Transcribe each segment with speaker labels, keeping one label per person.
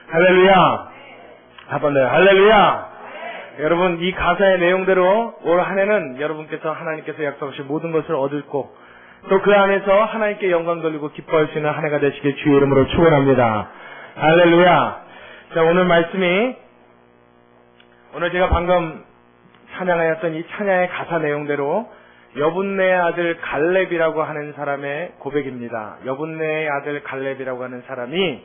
Speaker 1: 할렐루야. 한번 더 할렐루야. 여러분, 이 가사의 내용대로 올 한 해는 여러분께서 하나님께서 약속하신 모든 것을 얻고 또 그 안에서 하나님께 영광 돌리고 기뻐할 수 있는 한 해가 되시길 주의 이름으로 축원합니다. 할렐루야. 자, 오늘 말씀이 오늘 제가 방금 찬양하였던 이 찬양의 가사 내용대로 여분네의 아들 갈렙이라고 하는 사람의 고백입니다. 여분네의 아들 갈렙이라고 하는 사람이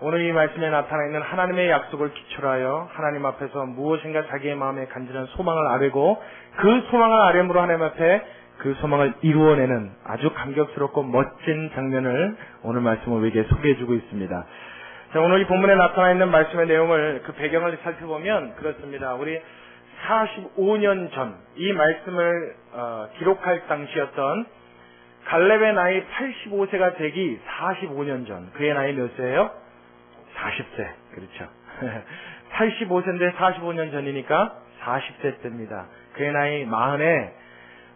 Speaker 1: 오늘 이 말씀에 나타나 있는 하나님의 약속을 기초로 하여 하나님 앞에서 무엇인가 자기의 마음에 간절한 소망을 아뢰고 그 소망을 아뢰므로 하나님 앞에 그 소망을 이루어내는 아주 감격스럽고 멋진 장면을 오늘 말씀을 우리에게 소개해주고 있습니다. 자, 오늘 이 본문에 나타나 있는 말씀의 내용을 그 배경을 살펴보면 그렇습니다. 우리 45년 전 이 말씀을 기록할 당시였던 갈렙의 나이 85세가 되기 45년 전. 그의 나이 몇 세예요? 40세. 그렇죠. 85세인데 45년 전이니까 40세 때입니다. 그의 나이 40에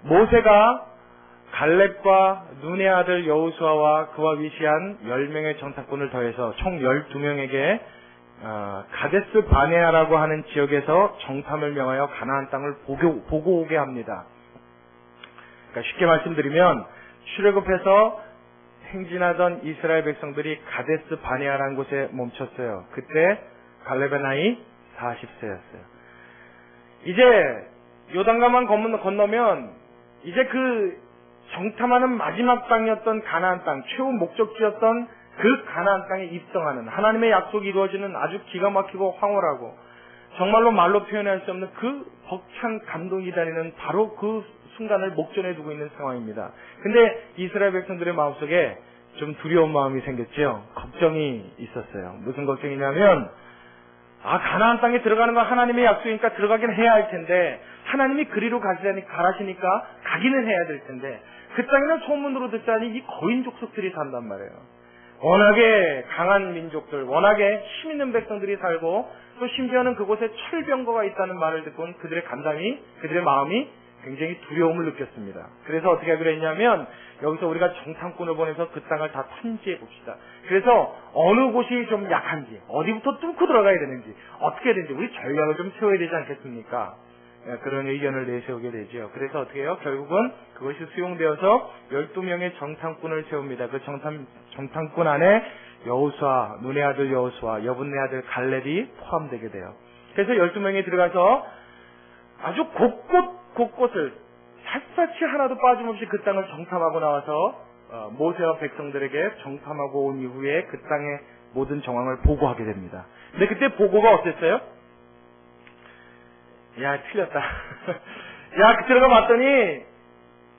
Speaker 1: 모세가 갈렙과 눈의 아들 여호수아와 그와 위시한 10명의 정탐꾼을 더해서 총 12명에게 가데스 바네아라고 하는 지역에서 정탐을 명하여 가나안 땅을 보고 오게 합니다. 그러니까 쉽게 말씀드리면 출애굽해서 행진하던 이스라엘 백성들이 가데스 바네아라는 곳에 멈췄어요. 그때 갈렙의 나이 40세였어요. 이제 요단강만 건너면 이제 그 정탐하는 마지막 땅이었던 가나안 땅, 최후 목적지였던 그 가나안 땅에 입성하는 하나님의 약속이 이루어지는 아주 기가 막히고 황홀하고 정말로 말로 표현할 수 없는 그 벅찬 감동이 기다리는 바로 그 순간을 목전에 두고 있는 상황입니다. 근데 이스라엘 백성들의 마음속에 좀 두려운 마음이 생겼죠. 걱정이 있었어요. 무슨 걱정이냐면 가나안 땅에 들어가는 건 하나님의 약속이니까 들어가긴 해야 할 텐데 하나님이 그리로 가라시니까 가기는 해야 될 텐데 그 땅에는 소문으로 듣자니 이 거인 족속들이 산단 말이에요. 워낙에 강한 민족들, 워낙에 힘 있는 백성들이 살고 또 심지어는 그곳에 철병거가 있다는 말을 듣고는 그들의 마음이 굉장히 두려움을 느꼈습니다. 그래서 어떻게 하기로 했냐면 여기서 우리가 정탐꾼을 보내서 그 땅을 다 탐지해 봅시다. 그래서 어느 곳이 좀 약한지, 어디부터 뚫고 들어가야 되는지, 어떻게 해야 되는지 우리 전략을 좀 세워야 되지 않겠습니까? 그런 의견을 내세우게 되죠. 그래서 어떻게 해요? 결국은 그것이 수용되어서 12명의 정탐꾼을 세웁니다. 그 정탐꾼 안에 여호수아, 눈의 아들 여호수아, 여분네 아들 갈렙이 포함되게 돼요. 그래서 12명이 들어가서 아주 곳곳을 샅샅이 하나도 빠짐없이 그 땅을 정탐하고 나와서 모세와 백성들에게 정탐하고 온 이후에 그 땅의 모든 정황을 보고하게 됩니다. 근데 그때 보고가 어땠어요? 야, 틀렸다. 야, 들어가 봤더니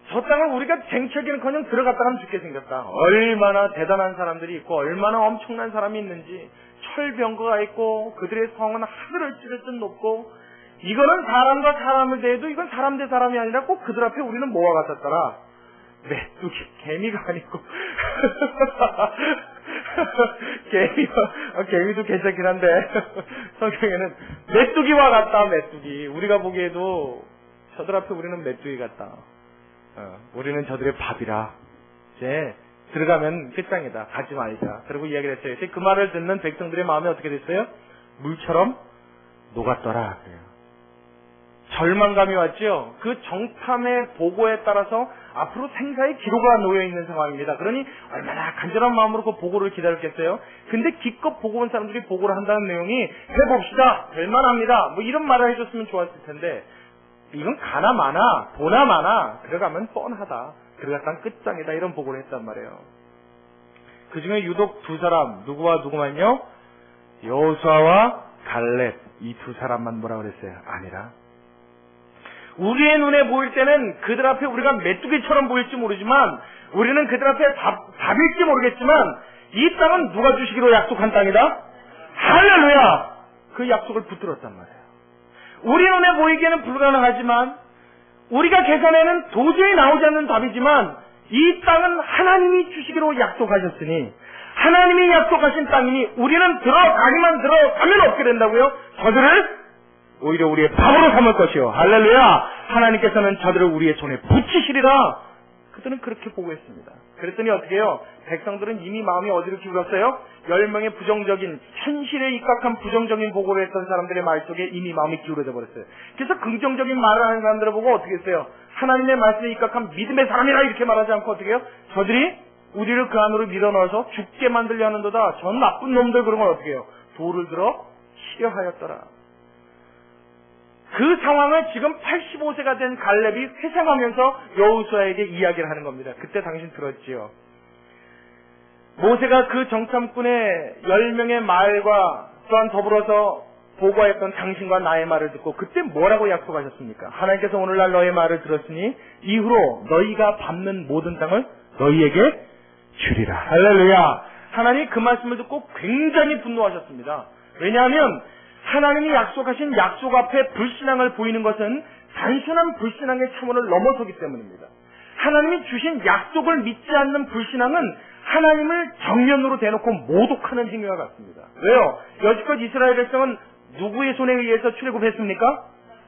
Speaker 1: 저 땅을 우리가 쟁취하기는커녕 들어갔다가는 죽게 생겼다. 얼마나 대단한 사람들이 있고 얼마나 엄청난 사람이 있는지, 철병거가 있고 그들의 성은 하늘을 찌를 듯 높고, 이거는 사람과 사람을 대해도 이건 사람 대 사람이 아니라 꼭 그들 앞에 우리는 뭐와 같았더라? 메뚜기, 개미가 아니고 개미도 괜찮긴 한데 성경에는 메뚜기와 같다. 메뚜기. 우리가 보기에도 저들 앞에 우리는 메뚜기 같다. 우리는 저들의 밥이라. 이제 들어가면 끝장이다. 가지 말자. 그리고 이야기를 했어요. 그 말을 듣는 백성들의 마음이 어떻게 됐어요? 물처럼 녹았더라. 절망감이 왔죠. 그 정탐의 보고에 따라서 앞으로 생사의 기로가 놓여 있는 상황입니다. 그러니 얼마나 간절한 마음으로 그 보고를 기다렸겠어요. 근데 기껏 보고 온 사람들이 보고를 한다는 내용이 해봅시다, 될만합니다, 뭐 이런 말을 해줬으면 좋았을 텐데 이건 가나 마나 보나 마나 들어가면 뻔하다, 들어갔다는 끝장이다, 이런 보고를 했단 말이에요. 그 중에 유독 두 사람, 누구와 누구만요? 여호수아와 갈렙, 이 두 사람만 뭐라 그랬어요? 아니라 우리의 눈에 보일 때는 그들 앞에 우리가 메뚜기처럼 보일지 모르지만, 우리는 그들 앞에 밥일지 모르겠지만 이 땅은 누가 주시기로 약속한 땅이다? 할렐루야! 그 약속을 붙들었단 말이에요. 우리 눈에 보이기에는 불가능하지만, 우리가 계산에는 도저히 나오지 않는 답이지만, 이 땅은 하나님이 주시기로 약속하셨으니 하나님이 약속하신 땅이니 우리는 들어가면 어떻게 된다고요? 저들을 오히려 우리의 밥으로 삼을 것이요. 할렐루야! 하나님께서는 저들을 우리의 손에 붙이시리라. 그들은 그렇게 보고했습니다. 그랬더니 어떻게 해요? 백성들은 이미 마음이 어디로 기울었어요? 10명의 부정적인, 현실에 입각한 부정적인 보고를 했던 사람들의 말 속에 이미 마음이 기울어져 버렸어요. 그래서 긍정적인 말을 하는 사람들을 보고 어떻게 했어요? 하나님의 말씀에 입각한 믿음의 사람이라 이렇게 말하지 않고 어떻게 해요? 저들이 우리를 그 안으로 밀어넣어서 죽게 만들려 하는도다. 전 나쁜 놈들 그런 건 어떻게 해요? 돌을 들어 치려 하였더라. 그 상황을 지금 85세가 된 갈렙이 회상하면서 여호수아에게 이야기를 하는 겁니다. 그때 당신 들었지요. 모세가 그 정탐꾼의 10명의 말과 또한 더불어서 보고했던 당신과 나의 말을 듣고 그때 뭐라고 약속하셨습니까? 하나님께서 오늘날 너의 말을 들었으니 이후로 너희가 밟는 모든 땅을 너희에게 주리라. 할렐루야. 하나님이 그 말씀을 듣고 굉장히 분노하셨습니다. 왜냐하면 하나님이 약속하신 약속 앞에 불신앙을 보이는 것은 단순한 불신앙의 차원을 넘어서기 때문입니다. 하나님이 주신 약속을 믿지 않는 불신앙은 하나님을 정면으로 대놓고 모독하는 행위와 같습니다. 왜요? 여지껏 이스라엘 백성은 누구의 손에 의해서 출애굽했습니까?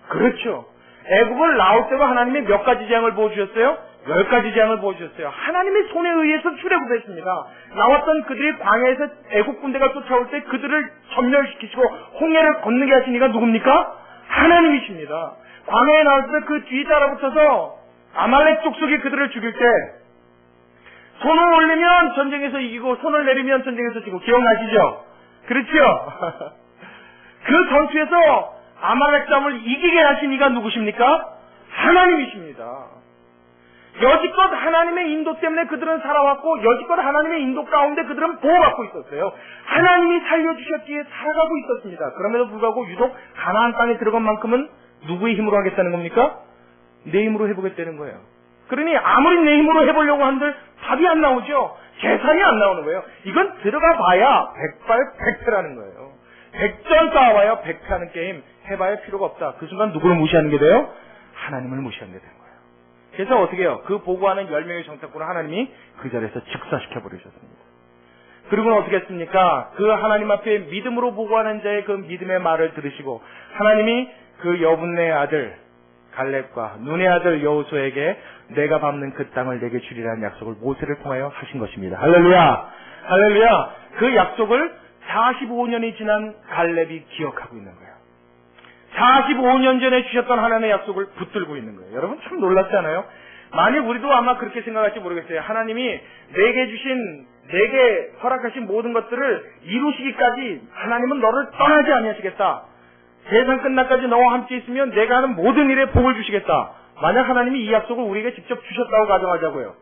Speaker 1: 그렇죠. 애굽을 나올 때도 하나님이 몇 가지 재앙을 보여주셨어요? 10가지 재앙을 보여주셨어요. 하나님의 손에 의해서 출애굽했습니다. 나왔던 그들이 광야에서 애국 군대가 쫓아올 때 그들을 전멸시키시고 홍해를 건너게 하신 이가 누굽니까? 하나님이십니다. 광야에 나왔을 때 그 뒤에 따라붙어서 아말렉 족속이 그들을 죽일 때 손을 올리면 전쟁에서 이기고 손을 내리면 전쟁에서 지고 기억나시죠? 그렇죠? 그 전투에서 아말렉 싸움을 이기게 하신 이가 누구십니까? 하나님이십니다. 여지껏 하나님의 인도 때문에 그들은 살아왔고 여지껏 하나님의 인도 가운데 그들은 보호받고 있었어요. 하나님이 살려주셨기에 살아가고 있었습니다. 그럼에도 불구하고 유독 가나안 땅에 들어간 만큼은 누구의 힘으로 하겠다는 겁니까? 내 힘으로 해보겠다는 거예요. 그러니 아무리 내 힘으로 해보려고 한들 답이 안 나오죠. 계산이 안 나오는 거예요. 이건 들어가 봐야 백발백패라는 거예요. 백전 쌓아봐야 백패하는 게임 해봐야 필요가 없다. 그 순간 누구를 무시하는 게 돼요? 하나님을 무시하는 게 되는 거예요. 그래서 어떻게 해요? 그 보고하는 10명의 정탐꾼을 하나님이 그 자리에서 즉사시켜 버리셨습니다. 그리고는 어떻게 했습니까? 그 하나님 앞에 믿음으로 보고하는 자의 그 믿음의 말을 들으시고 하나님이 그 여분의 아들 갈렙과 눈의 아들 여호수아에게 내가 밟는 그 땅을 내게 주리라는 약속을 모세를 통하여 하신 것입니다. 할렐루야! 할렐루야! 그 약속을 45년이 지난 갈렙이 기억하고 있는 거예요. 45년 전에 주셨던 하나님의 약속을 붙들고 있는 거예요. 여러분 참 놀랍지 않아요? 만일 우리도 아마 그렇게 생각할지 모르겠어요. 하나님이 내게 허락하신 모든 것들을 이루시기까지 하나님은 너를 떠나지 아니하시겠다. 세상 끝날까지 너와 함께 있으면 내가 하는 모든 일에 복을 주시겠다. 만약 하나님이 이 약속을 우리에게 직접 주셨다고 가정하자고요.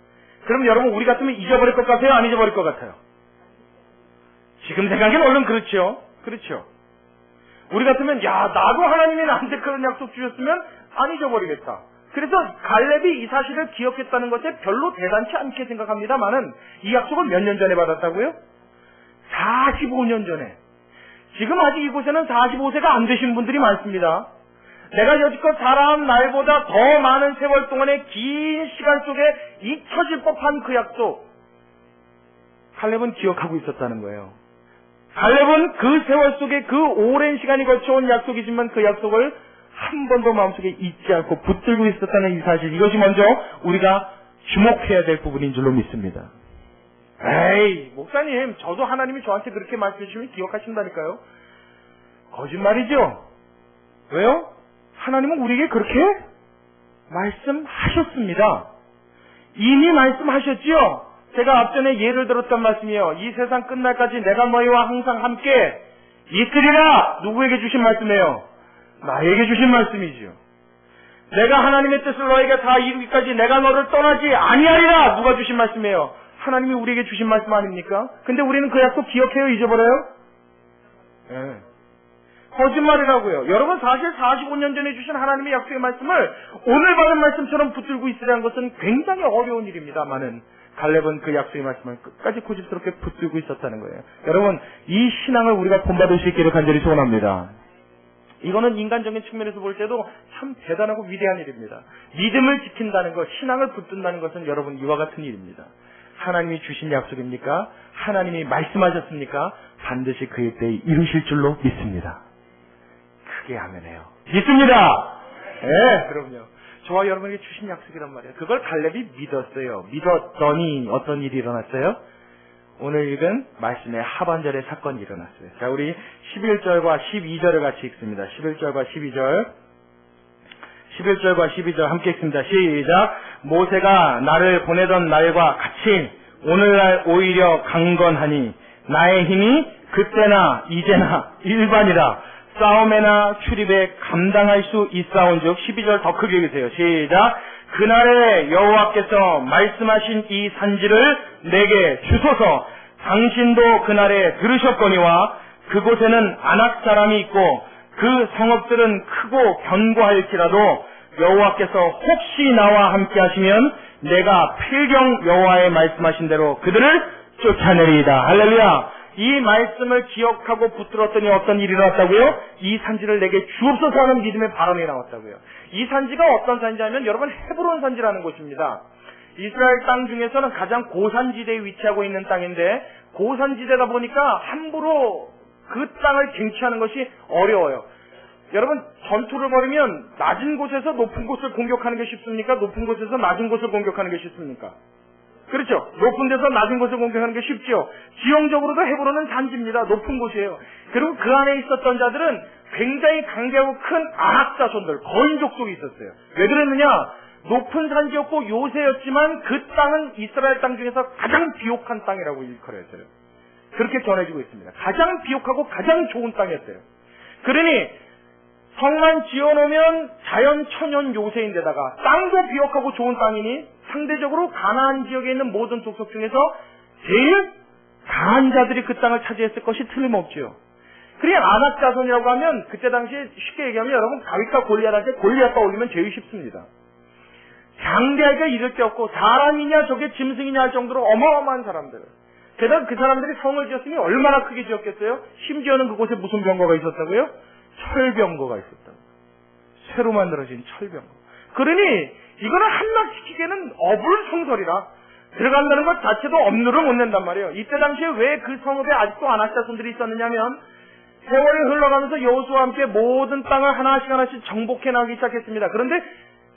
Speaker 1: 그럼 여러분 우리 같으면 잊어버릴 것 같아요? 안 잊어버릴 것 같아요? 지금 생각엔 얼른 그렇죠. 그렇죠. 우리 같으면 나도 하나님이 나한테 그런 약속 주셨으면 안 잊어버리겠다. 그래서 갈렙이 이 사실을 기억했다는 것에 별로 대단치 않게 생각합니다만은 이 약속을 몇 년 전에 받았다고요? 45년 전에. 지금 아직 이곳에는 45세가 안 되신 분들이 많습니다. 내가 여지껏 살아온 날보다 더 많은 세월 동안의 긴 시간 속에 잊혀질 법한 그 약속 갈렙은 기억하고 있었다는 거예요. 갈렙은 그 세월 속에 그 오랜 시간이 거쳐온 약속이지만 그 약속을 한 번도 마음속에 잊지 않고 붙들고 있었다는 이 사실, 이것이 먼저 우리가 주목해야 될 부분인 줄로 믿습니다. 에이, 목사님, 저도 하나님이 저한테 그렇게 말씀해 주시면 기억하신다니까요. 거짓말이죠. 왜요? 하나님은 우리에게 그렇게 말씀하셨습니다. 이미 말씀하셨지요. 제가 앞전에 예를 들었던 말씀이에요. 이 세상 끝날까지 내가 너희와 항상 함께 있으리라. 누구에게 주신 말씀이에요? 나에게 주신 말씀이지요. 내가 하나님의 뜻을 너에게 다 이루기까지 내가 너를 떠나지 아니하리라. 누가 주신 말씀이에요? 하나님이 우리에게 주신 말씀 아닙니까? 근데 우리는 그 약속 기억해요? 잊어버려요? 네. 거짓말이라고요. 여러분 사실 45년 전에 주신 하나님의 약속의 말씀을 오늘 받은 말씀처럼 붙들고 있으라는 것은 굉장히 어려운 일입니다만은 갈렙은 그 약속의 말씀을 끝까지 고집스럽게 붙들고 있었다는 거예요. 여러분 이 신앙을 우리가 본받을 수 있기를 간절히 소원합니다. 이거는 인간적인 측면에서 볼 때도 참 대단하고 위대한 일입니다. 믿음을 지킨다는 것, 신앙을 붙든다는 것은 여러분 이와 같은 일입니다. 하나님이 주신 약속입니까? 하나님이 말씀하셨습니까? 반드시 그의 때에 이루실 줄로 믿습니다. 크게 아멘해요. 믿습니다. 네, 그럼요. 저와 여러분에게 주신 약속이란 말이에요. 그걸 갈렙이 믿었어요. 믿었더니 어떤 일이 일어났어요? 오늘 읽은 말씀의 하반절의 사건이 일어났어요. 자, 우리 11절과 12절을 같이 읽습니다. 11절과 12절. 11절과 12절 함께 읽습니다. 시작. 모세가 나를 보내던 날과 같이 오늘날 오히려 강건하니 나의 힘이 그때나 이제나 일반이라 싸움에나 출입에 감당할 수 있사온즉 12절 더 크게 읽으세요. 시작. 그날에 여호와께서 말씀하신 이 산지를 내게 주소서. 당신도 그날에 들으셨거니와 그곳에는 아낙 사람이 있고 그 성읍들은 크고 견고할지라도 여호와께서 혹시 나와 함께 하시면 내가 필경 여호와의 말씀하신 대로 그들을 쫓아내리이다. 할렐루야. 이 말씀을 기억하고 붙들었더니 어떤 일이 일어났다고요? 이 산지를 내게 주옵소서 하는 믿음의 발언이 나왔다고요. 이 산지가 어떤 산지냐면 여러분 헤브론 산지라는 곳입니다. 이스라엘 땅 중에서는 가장 고산지대에 위치하고 있는 땅인데 고산지대다 보니까 함부로 그 땅을 쟁취하는 것이 어려워요. 여러분 전투를 벌이면 낮은 곳에서 높은 곳을 공격하는 게 쉽습니까? 높은 곳에서 낮은 곳을 공격하는 게 쉽습니까? 그렇죠. 높은 데서 낮은 곳을 공격하는 게 쉽죠. 지형적으로도 헤브론은 산지입니다. 높은 곳이에요. 그리고 그 안에 있었던 자들은 굉장히 강대하고 큰 아낙 자손들, 거인족 속에 있었어요. 왜 그랬느냐? 높은 산지였고 요새였지만 그 땅은 이스라엘 땅 중에서 가장 비옥한 땅이라고 일컬어졌어요. 그렇게 전해지고 있습니다. 가장 비옥하고 가장 좋은 땅이었어요. 그러니 성만 지어놓으면 자연 천연 요새인데다가 땅도 비옥하고 좋은 땅이니 상대적으로 가나안 지역에 있는 모든 족속 중에서 제일 강한 자들이 그 땅을 차지했을 것이 틀림없지요. 그래 아낙 자손이라고 하면 그때 당시에 쉽게 얘기하면 여러분 다윗과 골리앗한테 골리앗과 올리면 제일 쉽습니다. 장대하게 이를 데 없고 사람이냐 저게 짐승이냐 할 정도로 어마어마한 사람들. 게다가 그 사람들이 성을 지었으니 얼마나 크게 지었겠어요? 심지어는 그곳에 무슨 병거가 있었다고요? 철병거가 있었다고. 새로 만들어진 철병거. 그러니 이거는 함락시키기에는 어불성설이라 들어간다는 것 자체도 엄두를 못 낸단 말이에요. 이때 당시에 왜 그 성읍에 아직도 아낙 자손들이 있었느냐면 세월이 흘러가면서 여호수아와 함께 모든 땅을 하나씩 정복해 나가기 시작했습니다. 그런데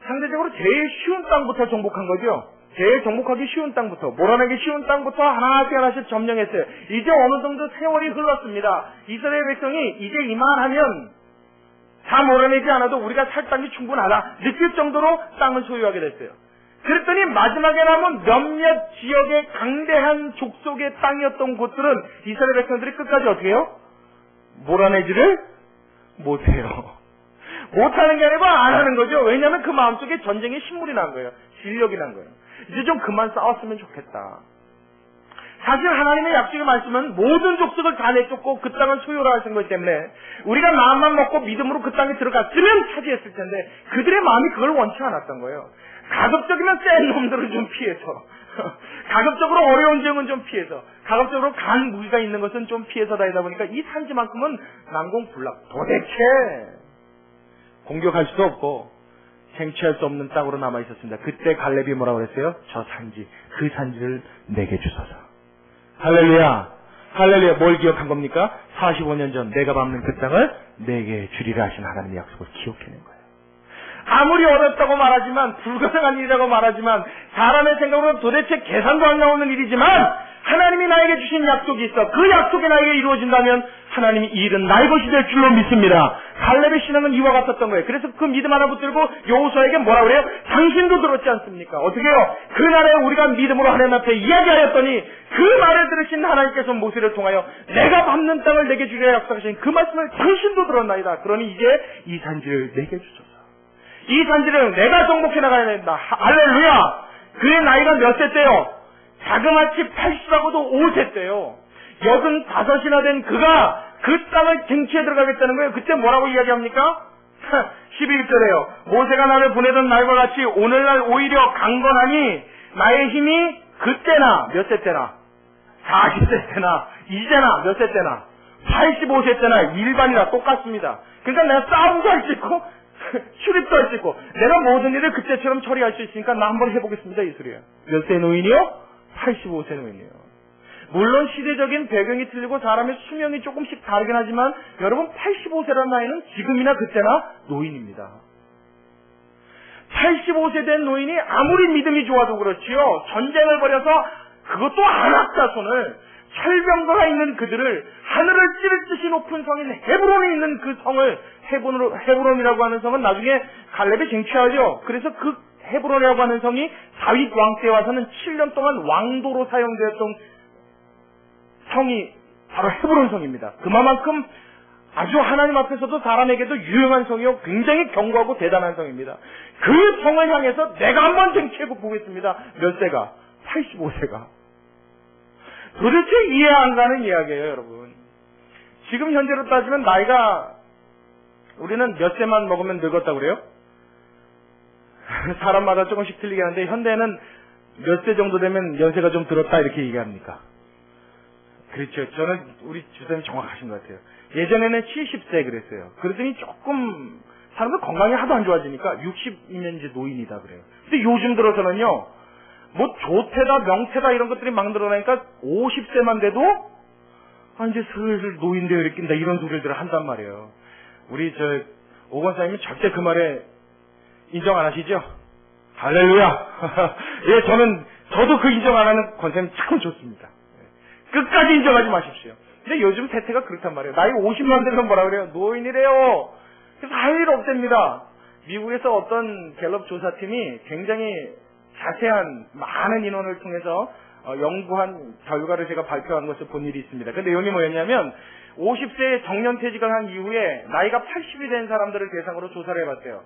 Speaker 1: 상대적으로 제일 쉬운 땅부터 정복한 거죠. 제일 정복하기 쉬운 땅부터, 몰아내기 쉬운 땅부터 하나씩 점령했어요. 이제 어느 정도 세월이 흘렀습니다. 이스라엘 백성이 이제 이만하면 다 몰아내지 않아도 우리가 살 땅이 충분하다 느낄 정도로 땅을 소유하게 됐어요. 그랬더니 마지막에 남은 몇몇 지역의 강대한 족속의 땅이었던 곳들은 이스라엘 백성들이 끝까지 어떻게 해요? 몰아내지를 못해요. 못하는 게 아니고 안 하는 거죠. 왜냐하면 그 마음속에 전쟁의 신물이 난 거예요. 진력이 난 거예요. 이제 좀 그만 싸웠으면 좋겠다. 사실 하나님의 약속의 말씀은 모든 족속을 다 내쫓고 그 땅을 소유하라 하신 거기 때문에 우리가 마음만 먹고 믿음으로 그 땅에 들어갔으면 차지했을 텐데 그들의 마음이 그걸 원치 않았던 거예요. 가급적이면 센 놈들을 좀 피해서 가급적으로 어려운 지역은 좀 피해서 가급적으로 간 무기가 있는 것은 좀 피해서 다니다 보니까 이 산지만큼은 난공불락 도대체 공격할 수도 없고 쟁취할 수 없는 땅으로 남아 있었습니다. 그때 갈렙이 뭐라고 그랬어요? 저 산지, 그 산지를 내게 주소서. 할렐루야. 할렐루야. 뭘 기억한 겁니까? 45년 전 내가 밟는 그 땅을 내게 주리라 하신 하나님의 약속을 기억해낸 거예요. 아무리 어렵다고 말하지만 불가능한 일이라고 말하지만 사람의 생각으로 도대체 계산도 안 나오는 일이지만 하나님이 나에게 주신 약속이 있어. 그 약속이 나에게 이루어진다면 하나님이 이 일은 나의 것이 될 줄로 믿습니다. 갈렙의 신앙은 이와 같았던 거예요. 그래서 그 믿음 하나 붙들고 여호수아에게 뭐라 그래요? 당신도 들었지 않습니까? 어떻게 해요? 그날에 우리가 믿음으로 하나님 앞에 이야기하였더니 그 말을 들으신 하나님께서 모세를 통하여 내가 밟는 땅을 내게 주리라 약속하신 그 말씀을 당신도 들었나이다. 그러니 이제 이 산지를 내게 주소서. 이 산지를 내가 정복해 나가야 된다. 할렐루야. 그의 나이가 몇 세 때요? 자그마치 80하고도 5세 때요. 85이나 된 그가 그 땅을 쟁취해 들어가겠다는 거예요. 그때 뭐라고 이야기합니까? 11절에요. 모세가 나를 보내던 날과 같이 오늘날 오히려 강건하니 나의 힘이 그때나 몇 세 때나 40세 때나 이제나 몇 세 때나 85세 때나 일반이나 똑같습니다. 그러니까 내가 싸움도 할 수 있고 출입도 할 수 있고 내가 모든 일을 그때처럼 처리할 수 있으니까 나 한번 해보겠습니다. 이 소리예요. 몇 세 노인이요? 85세 노인이에요. 물론 시대적인 배경이 틀리고 사람의 수명이 조금씩 다르긴 하지만 여러분 85세라는 나이는 지금이나 그때나 노인입니다. 85세 된 노인이 아무리 믿음이 좋아도 그렇지요. 전쟁을 벌여서 그것도 안악자손을 철병거가 있는 그들을 하늘을 찌를 듯이 높은 성인 헤브론에 있는 그 성을 헤브론이라고 하는 성은 나중에 갈렙이 쟁취하죠. 그래서 그 헤브론이라고 하는 성이 다윗 왕 때 와서는 7년 동안 왕도로 사용되었던 성이 바로 헤브론 성입니다. 그만큼 아주 하나님 앞에서도 사람에게도 유용한 성이요 굉장히 견고하고 대단한 성입니다. 그 성을 향해서 내가 한번 쟁취하고 보겠습니다. 몇 세가? 85세가. 도대체 이해 안 가는 이야기예요, 여러분. 지금 현재로 따지면 나이가 우리는 몇 세만 먹으면 늙었다고 그래요? 사람마다 조금씩 틀리게 하는데 현대에는 몇 세 정도 되면 연세가 좀 들었다 이렇게 얘기합니까? 그렇죠. 저는 우리 주사님 정확하신 것 같아요. 예전에는 70세 그랬어요. 그랬더니 조금 사람들 건강이 하도 안 좋아지니까 60이면 이제 노인이다 그래요. 근데 요즘 들어서는요. 뭐 조태다 명태다 이런 것들이 막 늘어나니까 50세만 돼도 이제 슬슬 노인되어 이렇게 이런 소리를 한단 말이에요. 우리 오 권사님은 절대 그 말에 인정 안 하시죠? 할렐루야. 예, 저도 그 인정 안 하는 권사님 참 좋습니다. 끝까지 인정하지 마십시오. 근데 요즘 세태가 그렇단 말이에요. 나이 50만 되면 뭐라 그래요? 노인이래요. 그래서 할 일 없답니다. 미국에서 어떤 갤럽 조사팀이 굉장히 자세한 많은 인원을 통해서 연구한 결과를 제가 발표한 것을 본 일이 있습니다. 그 내용이 뭐였냐면 50세에 정년퇴직을 한 이후에 나이가 80이 된 사람들을 대상으로 조사를 해봤어요.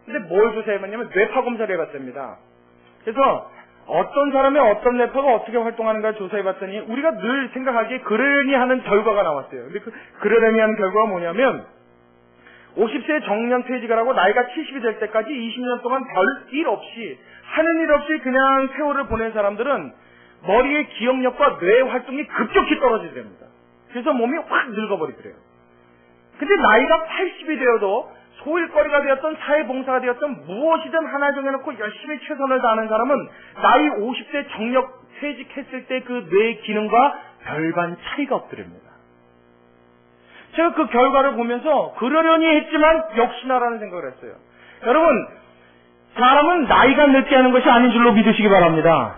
Speaker 1: 근데 뭘 조사해봤냐면 뇌파 검사를 해봤답니다. 그래서 어떤 사람의 어떤 뇌파가 어떻게 활동하는가 조사해봤더니 우리가 늘 생각하기에 그러려니 하는 결과가 나왔어요. 근데 그 그러려니 하는 결과가 뭐냐면 50세에 정년퇴직을 하고 나이가 70이 될 때까지 20년 동안 별일 없이 하는 일 없이 그냥 세월을 보낸 사람들은 머리의 기억력과 뇌 활동이 급격히 떨어지게 그래서 몸이 확 늙어버리더래요. 근데 나이가 80이 되어도 소일거리가 되었던 사회봉사가 되었던 무엇이든 하나 정해놓고 열심히 최선을 다하는 사람은 나이 50세 정력 퇴직했을 때 그 뇌의 기능과 별반 차이가 없더랍니다. 제가 그 결과를 보면서 그러려니 했지만 역시나라는 생각을 했어요. 여러분, 사람은 나이가 늙게 하는 것이 아닌 줄로 믿으시기 바랍니다.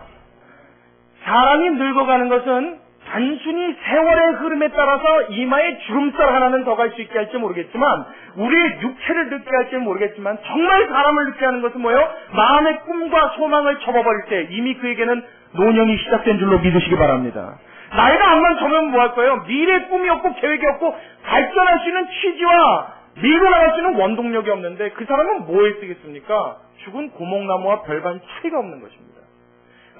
Speaker 1: 사람이 늙어가는 것은 단순히 세월의 흐름에 따라서 이마에 주름살 하나는 더 갈 수 있게 할지 모르겠지만 우리의 육체를 늙게 할지는 모르겠지만 정말 사람을 늙게 하는 것은 뭐예요? 마음의 꿈과 소망을 접어버릴 때 이미 그에게는 노년이 시작된 줄로 믿으시기 바랍니다. 나이가 안만 저면 뭐 할 거예요? 미래의 꿈이 없고 계획이 없고 발전할 수 있는 취지와 밀고 나갈 수 있는 원동력이 없는데 그 사람은 뭐에 쓰겠습니까? 죽은 고목나무와 별반 차이가 없는 것입니다.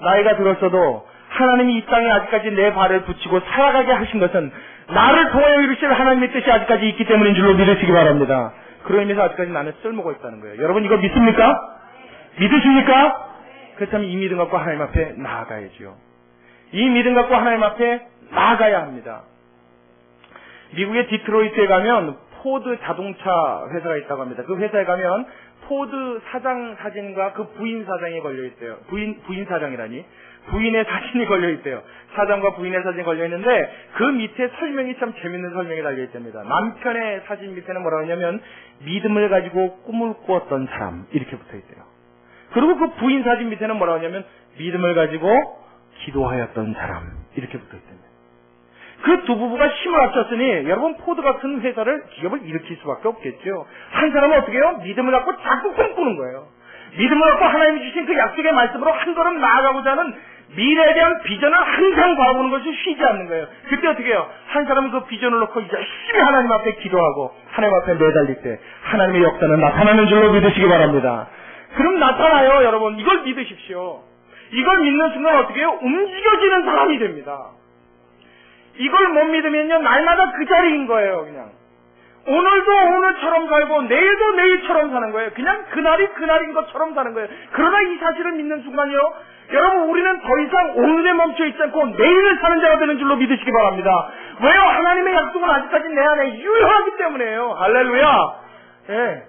Speaker 1: 나이가 들었어도 하나님이 이 땅에 아직까지 내 발을 붙이고 살아가게 하신 것은 나를 통하여 이루실 하나님의 뜻이 아직까지 있기 때문인 줄로 믿으시기 바랍니다. 그런 의미에서 아직까지 나는 쓸모가 있다는 거예요. 여러분 이거 믿습니까? 믿으십니까? 그렇다면 이 믿음 갖고 하나님 앞에 나아가야지요. 이 믿음 갖고 하나님 앞에 나아가야 합니다. 미국의 디트로이트에 가면 포드 자동차 회사가 있다고 합니다. 그 회사에 가면 포드 사장 사진과 그 부인 사장이 걸려 있대요. 부인 사장이라니. 부인의 사진이 걸려 있대요. 사장과 부인의 사진이 걸려 있는데 그 밑에 설명이 참 재밌는 설명이 달려 있답니다. 남편의 사진 밑에는 뭐라고 하냐면 믿음을 가지고 꿈을 꾸었던 사람 이렇게 붙어 있대요. 그리고 그 부인 사진 밑에는 뭐라고 하냐면 믿음을 가지고 기도하였던 사람 이렇게 붙어 있답니다. 그 두 부부가 힘을 합쳤으니 여러분 포드 같은 회사를 기업을 일으킬 수밖에 없겠죠. 한 사람은 어떻게 해요? 믿음을 갖고 자꾸 꿈꾸는 거예요. 믿음을 갖고 하나님이 주신 그 약속의 말씀으로 한 걸음 나아가고자 하는 미래에 대한 비전을 항상 바라보는 것이 쉬지 않는 거예요. 그때 어떻게 해요? 한 사람은 그 비전을 놓고 열심히 하나님 앞에 기도하고 하나님 앞에 매달릴 때 하나님의 역사는 나타나는 줄로 믿으시기 바랍니다. 그럼 나타나요, 여러분. 이걸 믿으십시오. 이걸 믿는 순간 어떻게 해요? 움직여지는 사람이 됩니다. 이걸 못 믿으면요, 날마다 그 자리인 거예요, 그냥. 오늘도 오늘처럼 살고 내일도 내일처럼 사는 거예요. 그냥 그날이 그날인 것처럼 사는 거예요. 그러나 이 사실을 믿는 순간요, 여러분 우리는 더 이상 오늘에 멈춰 있지 않고 내일을 사는 자가 되는 줄로 믿으시기 바랍니다. 왜요? 하나님의 약속은 아직까지 내 안에 유효하기 때문에요. 할렐루야. 예.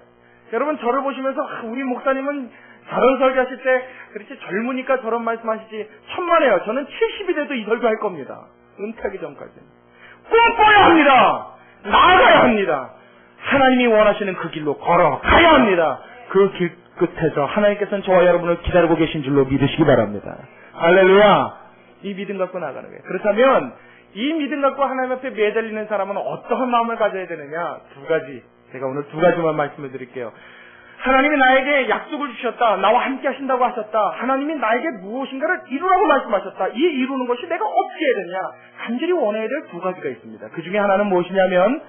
Speaker 1: 여러분 저를 보시면서 우리 목사님은 저런 설교하실 때 그렇지 젊으니까 저런 말씀하시지 천만에요. 저는 70이 돼도 이 설교할 겁니다. 은퇴하기 전까지는. 꿈꿔야 합니다. 나아가야 합니다. 하나님이 원하시는 그 길로 걸어가야 합니다. 그 길 끝에서 하나님께서는 저와 여러분을 기다리고 계신 줄로 믿으시기 바랍니다. 할렐루야. 이 믿음 갖고 나가는 거예요. 그렇다면 이 믿음 갖고 하나님 앞에 매달리는 사람은 어떠한 마음을 가져야 되느냐? 두 가지. 제가 오늘 두 가지만 말씀을 드릴게요. 하나님이 나에게 약속을 주셨다. 나와 함께 하신다고 하셨다. 하나님이 나에게 무엇인가를 이루라고 말씀하셨다. 이 이루는 것이 내가 어떻게 해야 되냐? 간절히 원해야 될 두 가지가 있습니다. 그 중에 하나는 무엇이냐면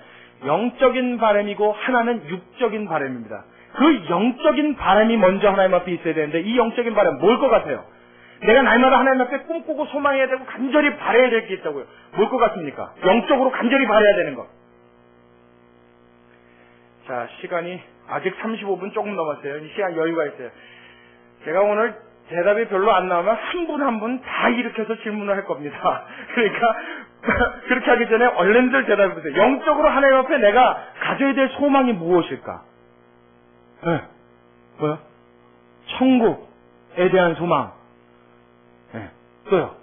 Speaker 1: 영적인 바람이고 하나는 육적인 바람입니다. 그 영적인 바람이 먼저 하나님 앞에 있어야 되는데 이 영적인 바람 뭘 것 같아요? 내가 날마다 하나님 앞에 꿈꾸고 소망해야 되고 간절히 바라야 될 게 있다고요. 뭘 것 같습니까? 영적으로 간절히 바라야 되는 것. 자, 시간이 아직 35분 조금 넘었어요. 이 시간 여유가 있어요. 제가 오늘 대답이 별로 안 나오면 한 분 한 분 다 일으켜서 질문을 할 겁니다. 그러니까 그렇게 하기 전에 얼른들 대답해 보세요. 영적으로 하나님 앞에 내가 가져야 될 소망이 무엇일까? 네. 뭐요? 천국에 대한 소망. 네. 또요.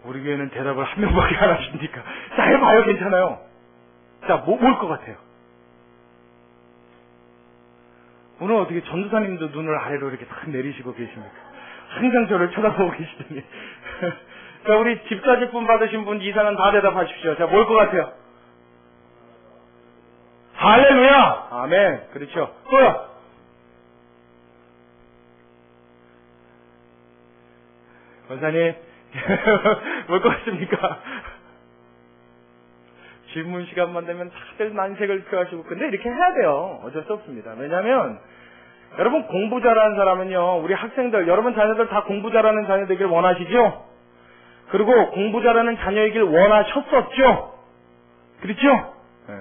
Speaker 1: 우리 교회는 대답을 한 명밖에 안 하시니까. 자, 해봐요. 괜찮아요. 자, 뭘 것 같아요? 오늘 어떻게 전도사님도 눈을 아래로 이렇게 탁 내리시고 계십니까? 항상 저를 쳐다보고 계시더니. 자, 우리 집사직분 받으신 분 이상은 다 대답하십시오. 자, 뭘 것 같아요? 할렐루야! 아멘. 그렇죠. 또요. 권사님, 뭘 것 같습니까? 질문 시간만 되면 다들 난색을 표하시고, 근데 이렇게 해야 돼요. 어쩔 수 없습니다. 왜냐면, 여러분 공부 잘하는 사람은요, 우리 학생들, 여러분 자녀들 다 공부 잘하는 자녀 되길 원하시죠? 그리고 공부 잘하는 자녀이길 원하셨었죠? 그렇죠? 네.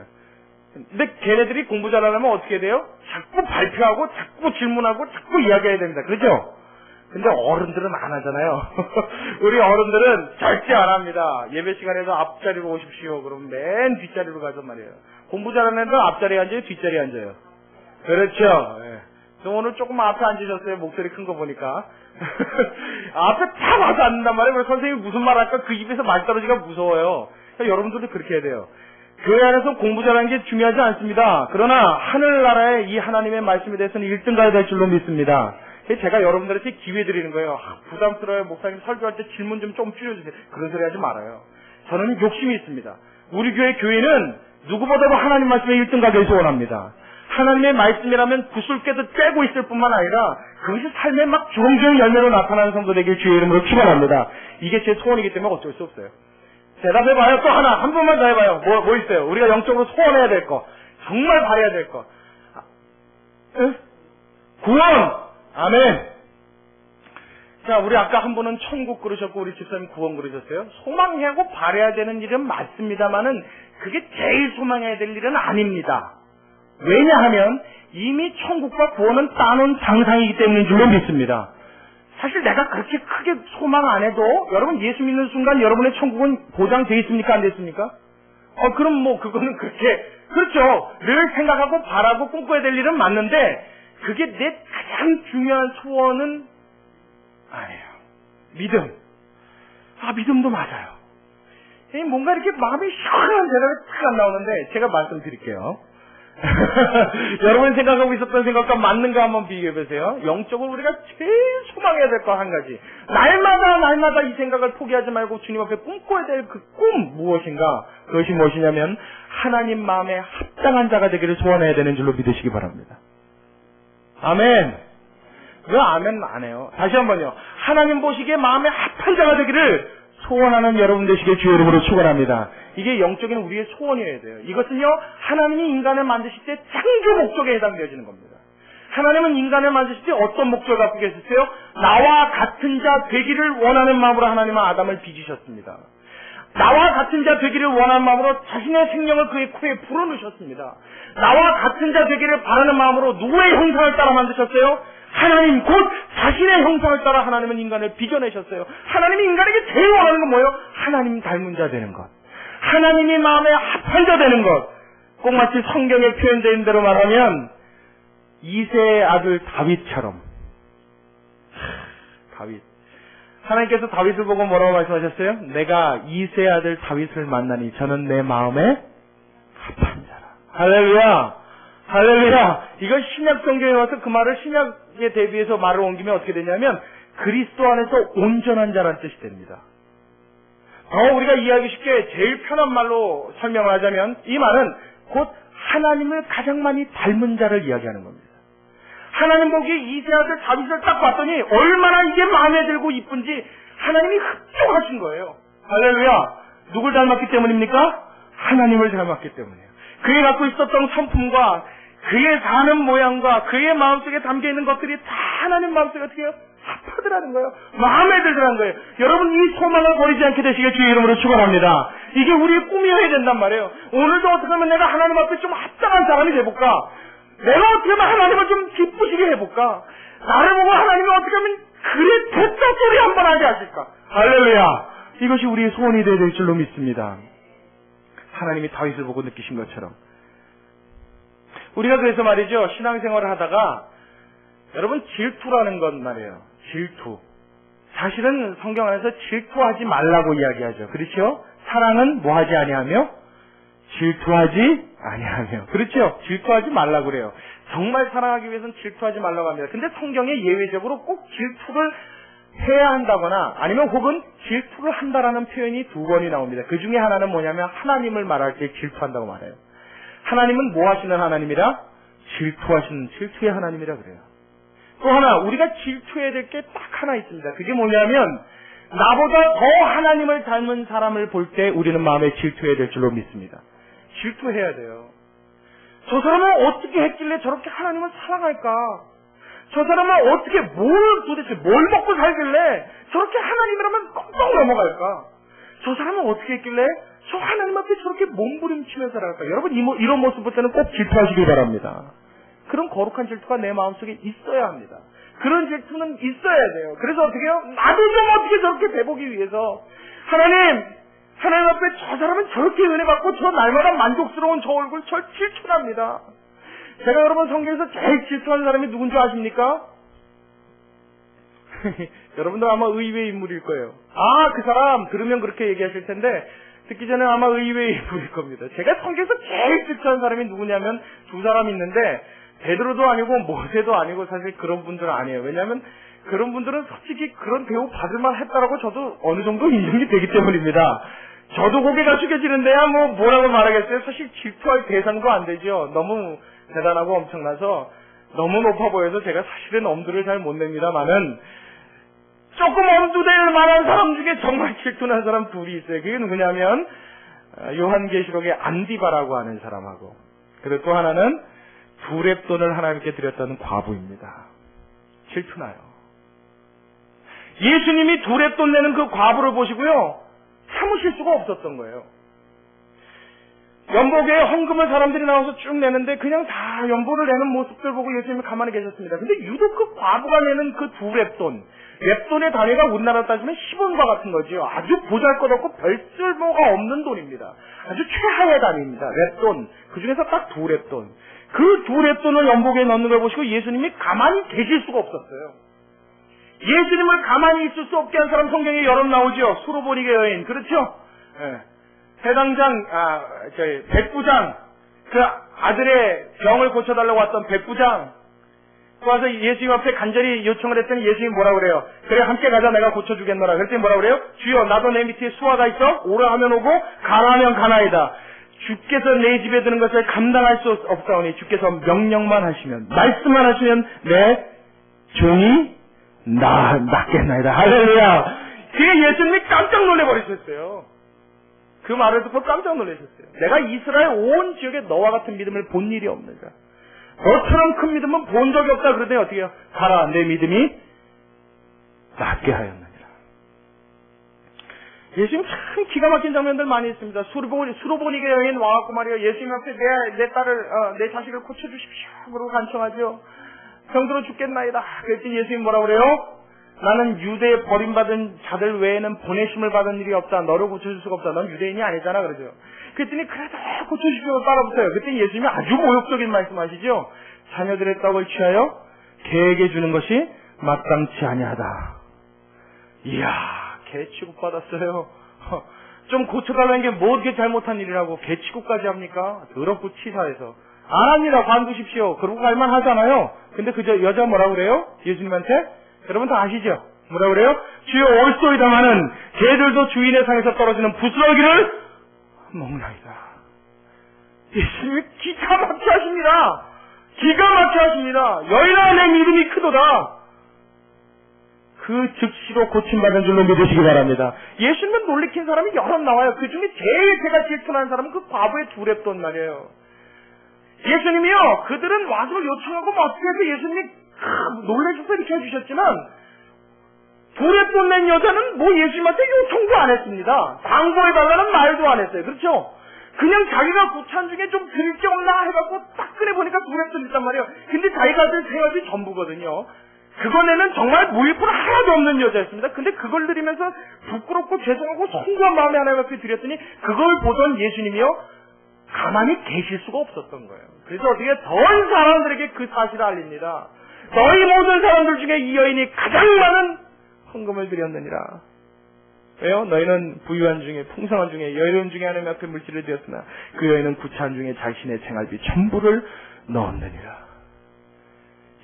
Speaker 1: 근데 걔네들이 공부 잘하려면 어떻게 돼요? 자꾸 발표하고, 자꾸 질문하고, 자꾸 이야기해야 됩니다. 그렇죠? 근데 어른들은 안 하잖아요. 우리 어른들은 절대 안 합니다. 예배 시간에도 앞자리로 오십시오. 그럼 맨 뒷자리로 가서 말이에요. 공부 잘하는 애들 앞자리에 앉아요? 뒷자리에 앉아요? 그렇죠. 예. 저 오늘 조금 앞에 앉으셨어요. 목소리 큰 거 보니까. 앞에 다 와서 앉는단 말이에요. 그래서 선생님이 무슨 말 할까? 그 입에서 말 떨어지기가 무서워요. 그러니까 여러분들도 그렇게 해야 돼요. 교회 안에서 공부 잘하는 게 중요하지 않습니다. 그러나 하늘나라의 이 하나님의 말씀에 대해서는 1등 가야 될 줄로 믿습니다. 제가 여러분들한테 기회 드리는 거예요. 부담스러워요. 목사님 설교할 때 질문 좀 줄여주세요. 그런 소리 하지 말아요. 저는 욕심이 있습니다. 우리 교회는 누구보다도 하나님 말씀에 1등 가길 소원합니다. 하나님의 말씀이라면 구슬깨도 쬐고 있을 뿐만 아니라 그것이 삶에 막 주렁주렁 열매로 나타나는 성도 되길 주의 이름으로 축원합니다. 이게 제 소원이기 때문에 어쩔 수 없어요. 대답해봐요. 또 하나. 한 번만 더 해봐요. 뭐 있어요? 우리가 영적으로 소원해야 될 거. 정말 바라야 될 거. 구원! 아멘. 자, 우리 아까 한 분은 천국 그러셨고 우리 집사님 구원 그러셨어요. 소망하고 바라야 되는 일은 맞습니다만은 그게 제일 소망해야 될 일은 아닙니다. 왜냐하면 이미 천국과 구원은 따놓은 장상이기 때문인 줄로 믿습니다. 사실 내가 그렇게 크게 소망 안 해도 여러분 예수 믿는 순간 여러분의 천국은 보장되어 있습니까? 안 됐습니까? 그럼 뭐 그거는 그렇게 그렇죠. 늘 생각하고 바라고 꿈꿔야 될 일은 맞는데 그게 내 가장 중요한 소원은 아니에요. 믿음. 믿음도 맞아요. 뭔가 이렇게 마음이 시원한 대답이 탁 안 나오는데 제가 말씀드릴게요. 여러분이 생각하고 있었던 생각과 맞는가 한번 비교해보세요. 영적으로 우리가 제일 소망해야 될 거 한 가지. 날마다 이 생각을 포기하지 말고 주님 앞에 꿈꿔야 될 그 꿈 무엇인가? 그것이 무엇이냐면 하나님 마음에 합당한 자가 되기를 소원해야 되는 줄로 믿으시기 바랍니다. 아멘. 왜 아멘 안 해요? 다시 한번요. 하나님 보시기에 마음에 합한 자가 되기를 소원하는 여러분 되시길 주의 이름으로 축원합니다. 이게 영적인 우리의 소원이어야 돼요. 이것은요, 하나님이 인간을 만드실 때 창조 목적에 해당되어지는 겁니다. 하나님은 인간을 만드실 때 어떤 목적을 갖고 계셨어요? 나와 같은 자 되기를 원하는 마음으로 하나님은 아담을 빚으셨습니다. 나와 같은 자 되기를 원하는 마음으로 자신의 생명을 그의 코에 불어넣으셨습니다. 나와 같은 자 되기를 바라는 마음으로 누구의 형상을 따라 만드셨어요? 하나님 곧 자신의 형상을 따라 하나님은 인간을 빚어내셨어요. 하나님이 인간에게 제일 원하는 건 뭐예요? 하나님 닮은 자 되는 것. 하나님이 마음에 합한 자 되는 것. 꼭 마치 성경에 표현된 대로 말하면 이새의 아들 다윗처럼. 다윗. 하나님께서 다윗을 보고 뭐라고 말씀하셨어요? 내가 이새의 아들 다윗을 만나니 저는 내 마음에 합한 자라. 할렐루야. 할렐루야. 이거 신약 성경에 와서 그 말을 신약에 대비해서 말을 옮기면 어떻게 되냐면 그리스도 안에서 온전한 자란 뜻이 됩니다. 더 우리가 이해하기 쉽게 제일 편한 말로 설명을 하자면 이 말은 곧 하나님을 가장 많이 닮은 자를 이야기하는 겁니다. 하나님 보기에 이세아들 다윗을 딱 봤더니 얼마나 이게 마음에 들고 이쁜지 하나님이 흡족하신 거예요. 할렐루야. 누굴 닮았기 때문입니까? 하나님을 닮았기 때문이에요. 그의 갖고 있었던 성품과 그의 사는 모양과 그의 마음속에 담겨있는 것들이 다 하나님 마음속에 어떻게 해요? 합하더라는 거예요. 마음에 들더라는 거예요. 여러분 이 소망을 버리지 않게 되시길 주의 이름으로 축원합니다. 이게 우리의 꿈이어야 된단 말이에요. 오늘도 어떻게 하면 내가 하나님 앞에 좀 합당한 사람이 돼볼까? 내가 어떻게 하면 하나님을 좀 기쁘시게 해볼까? 나를 보고 하나님이 어떻게 하면 그래 됐다 소리 한번 하게 하실까? 할렐루야. 이것이 우리의 소원이 되어야 될 줄로 믿습니다. 하나님이 다윗을 보고 느끼신 것처럼. 우리가 그래서 말이죠. 신앙생활을 하다가 여러분 질투라는 건 말이에요. 질투. 사실은 성경 안에서 질투하지 말라고 이야기하죠. 그렇죠? 사랑은 뭐하지 아니하며? 질투하지 아니하며. 그렇죠? 질투하지 말라고 그래요. 정말 사랑하기 위해서는 질투하지 말라고 합니다. 근데 성경에 예외적으로 꼭 질투를 해야 한다거나 아니면 혹은 질투를 한다라는 표현이 두 번이 나옵니다. 그 중에 하나는 뭐냐면 하나님을 말할 때 질투한다고 말해요. 하나님은 뭐 하시는 하나님이라? 질투하시는, 질투의 하나님이라 그래요. 또 하나, 우리가 질투해야 될 게 딱 하나 있습니다. 그게 뭐냐면 나보다 더 하나님을 닮은 사람을 볼 때 우리는 마음에 질투해야 될 줄로 믿습니다. 질투해야 돼요. 저 사람은 어떻게 했길래 저렇게 하나님을 사랑할까? 저 사람은 어떻게 도대체 뭘 먹고 살길래 저렇게 하나님이라면 깜짝 넘어갈까? 저 사람은 어떻게 했길래 저 하나님 앞에 저렇게 몸부림치며 살아갈까? 여러분 이런 모습 볼 때는 꼭 질투하시길 바랍니다. 그런 거룩한 질투가 내 마음속에 있어야 합니다. 그런 질투는 있어야 돼요. 그래서 어떻게 해요? 나도 좀 어떻게 저렇게 돼보기 위해서 하나님 앞에 저 사람은 저렇게 은혜 받고 저 날마다 만족스러운 저 얼굴 저 질투합니다. 제가 여러분 성경에서 제일 질투하는 사람이 누군지 아십니까? 여러분도 아마 의외의 인물일 거예요. 아, 그 사람 들으면 그렇게 얘기하실 텐데 듣기 전에 아마 의외의 인물일 겁니다. 제가 성경에서 제일 질투하는 사람이 누구냐면 두 사람 있는데 베드로도 아니고 모세도 아니고 사실 그런 분들은 아니에요. 왜냐하면 그런 분들은 솔직히 그런 대우 받을만 했다라고 저도 어느 정도 인정이 되기 때문입니다. 저도 고개가 숙여지는데야 뭐라고 말하겠어요. 사실 질투할 대상도 안 되죠. 너무 대단하고 엄청나서 너무 높아 보여서 제가 사실은 엄두를 잘 못 냅니다만은 조금 엄두될 만한 사람 중에 정말 질투난 사람 둘이 있어요. 그게 누구냐면 요한계시록의 안디바라고 하는 사람하고 그리고 또 하나는 두렙돈을 하나님께 드렸다는 과부입니다. 질투나요. 예수님이 두렙돈 내는 그 과부를 보시고요. 참으실 수가 없었던 거예요. 연복에 헌금을 사람들이 나와서 쭉 내는데 그냥 다 연복을 내는 모습들 보고 예수님이 가만히 계셨습니다. 근데 유독 그 과부가 내는 그 두 렙돈의 단위가 우리나라 따지면 10원과 같은 거죠. 아주 보잘것없고 별 쓸모가 없는 돈입니다. 아주 최하의 단위입니다. 렙돈. 그 중에서 딱 두 렙돈. 그 두 렙돈을 연복에 넣는 걸 보시고 예수님이 가만히 계실 수가 없었어요. 예수님을 가만히 있을 수 없게 한 사람 성경에 여러 나오죠. 수로보니게 여인. 그렇죠? 네. 해당장, 백부장, 그 아들의 병을 고쳐달라고 왔던 백부장, 그 와서 예수님 앞에 간절히 요청을 했더니 예수님이 뭐라 그래요? 그래, 함께 가자, 내가 고쳐주겠노라. 그랬더니 뭐라 그래요? 주여, 나도 내 밑에 수하가 있어? 오라 하면 오고, 가라 하면 가나이다. 주께서 내 집에 드는 것을 감당할 수 없사오니, 주께서 명령만 하시면, 말씀만 하시면, 내 종이 낫겠나이다. 할렐루야! 그게 예수님이 깜짝 놀래버리셨어요. 그 말을 듣고 깜짝 놀라셨어요. 내가 이스라엘 온 지역에 너와 같은 믿음을 본 일이 없는가. 너처럼 큰 믿음은 본 적이 없다. 그러더니 어떻게 해요? 가라, 내 믿음이 낫게 하였느니라. 예수님 참 기가 막힌 장면들 많이 있습니다. 수로보니게 여인 와갖고 말이에요. 예수님 앞에 내 딸을, 내 자식을 고쳐주십시오. 그러고 간청하죠. 병들어 죽겠나이다. 그랬더니 예수님 뭐라고 그래요? 나는 유대에 버림받은 자들 외에는 보내심을 받은 일이 없다. 너를 고쳐줄 수가 없다. 넌 유대인이 아니잖아. 그러죠. 그랬더니 그래도 고쳐주시고 따라붙어요. 그랬더니 예수님이 아주 모욕적인 말씀하시죠. 자녀들의 떡을 취하여 개에게 주는 것이 마땅치 아니하다. 이야, 개 취급받았어요. 좀 고쳐달라는 게 뭐 이렇게 잘못한 일이라고 개치고까지 합니까? 더럽고 치사해서. 안 합니다. 관두십시오. 그러고 갈만 하잖아요. 근데 그 여자 뭐라 그래요? 예수님한테? 여러분 다 아시죠? 뭐라 그래요? 주여 올소이다마는 개들도 주인의 상에서 떨어지는 부스러기를 먹나이다. 예수님이 기가 막히게 하십니다. 기가 막히게 하십니다. 여인아 내 믿음이 크도다. 그 즉시로 고침받은 줄로 믿으시기 바랍니다. 예수님은 놀리킨 사람이 여러 나와요. 그 중에 제일 제가 질투나는 사람은 그 과부의 두렙돈 말이에요. 예수님이요, 그들은 와서 요청하고 뭐 어떻게 해서 예수님이 놀래셔서 이렇게 해주셨지만, 두렙돈 낸 여자는 뭐 예수님한테 요청도 안 했습니다. 광고해달라는 말도 안 했어요. 그렇죠? 그냥 자기가 구찬 중에 좀 드릴 게 없나 해갖고 딱 꺼내보니까 두렙돈 있단 말이에요. 근데 자기가 든 생각이 전부거든요. 그거에는 정말 무일푼 하나도 없는 여자였습니다. 근데 그걸 드리면서 부끄럽고 죄송하고 송구한 마음에 하나님께 드렸더니 그걸 보던 예수님이요, 가만히 계실 수가 없었던 거예요. 그래서 어떻게 전 사람들에게 그 사실을 알립니다. 너희 모든 사람들 중에 이 여인이 가장 많은 헌금을 드렸느니라. 왜요? 너희는 부유한 중에 풍성한 중에 여유로운 중에 하나님 앞에 물질을 드렸으나 그 여인은 구차한 중에 자신의 생활비 전부를 넣었느니라.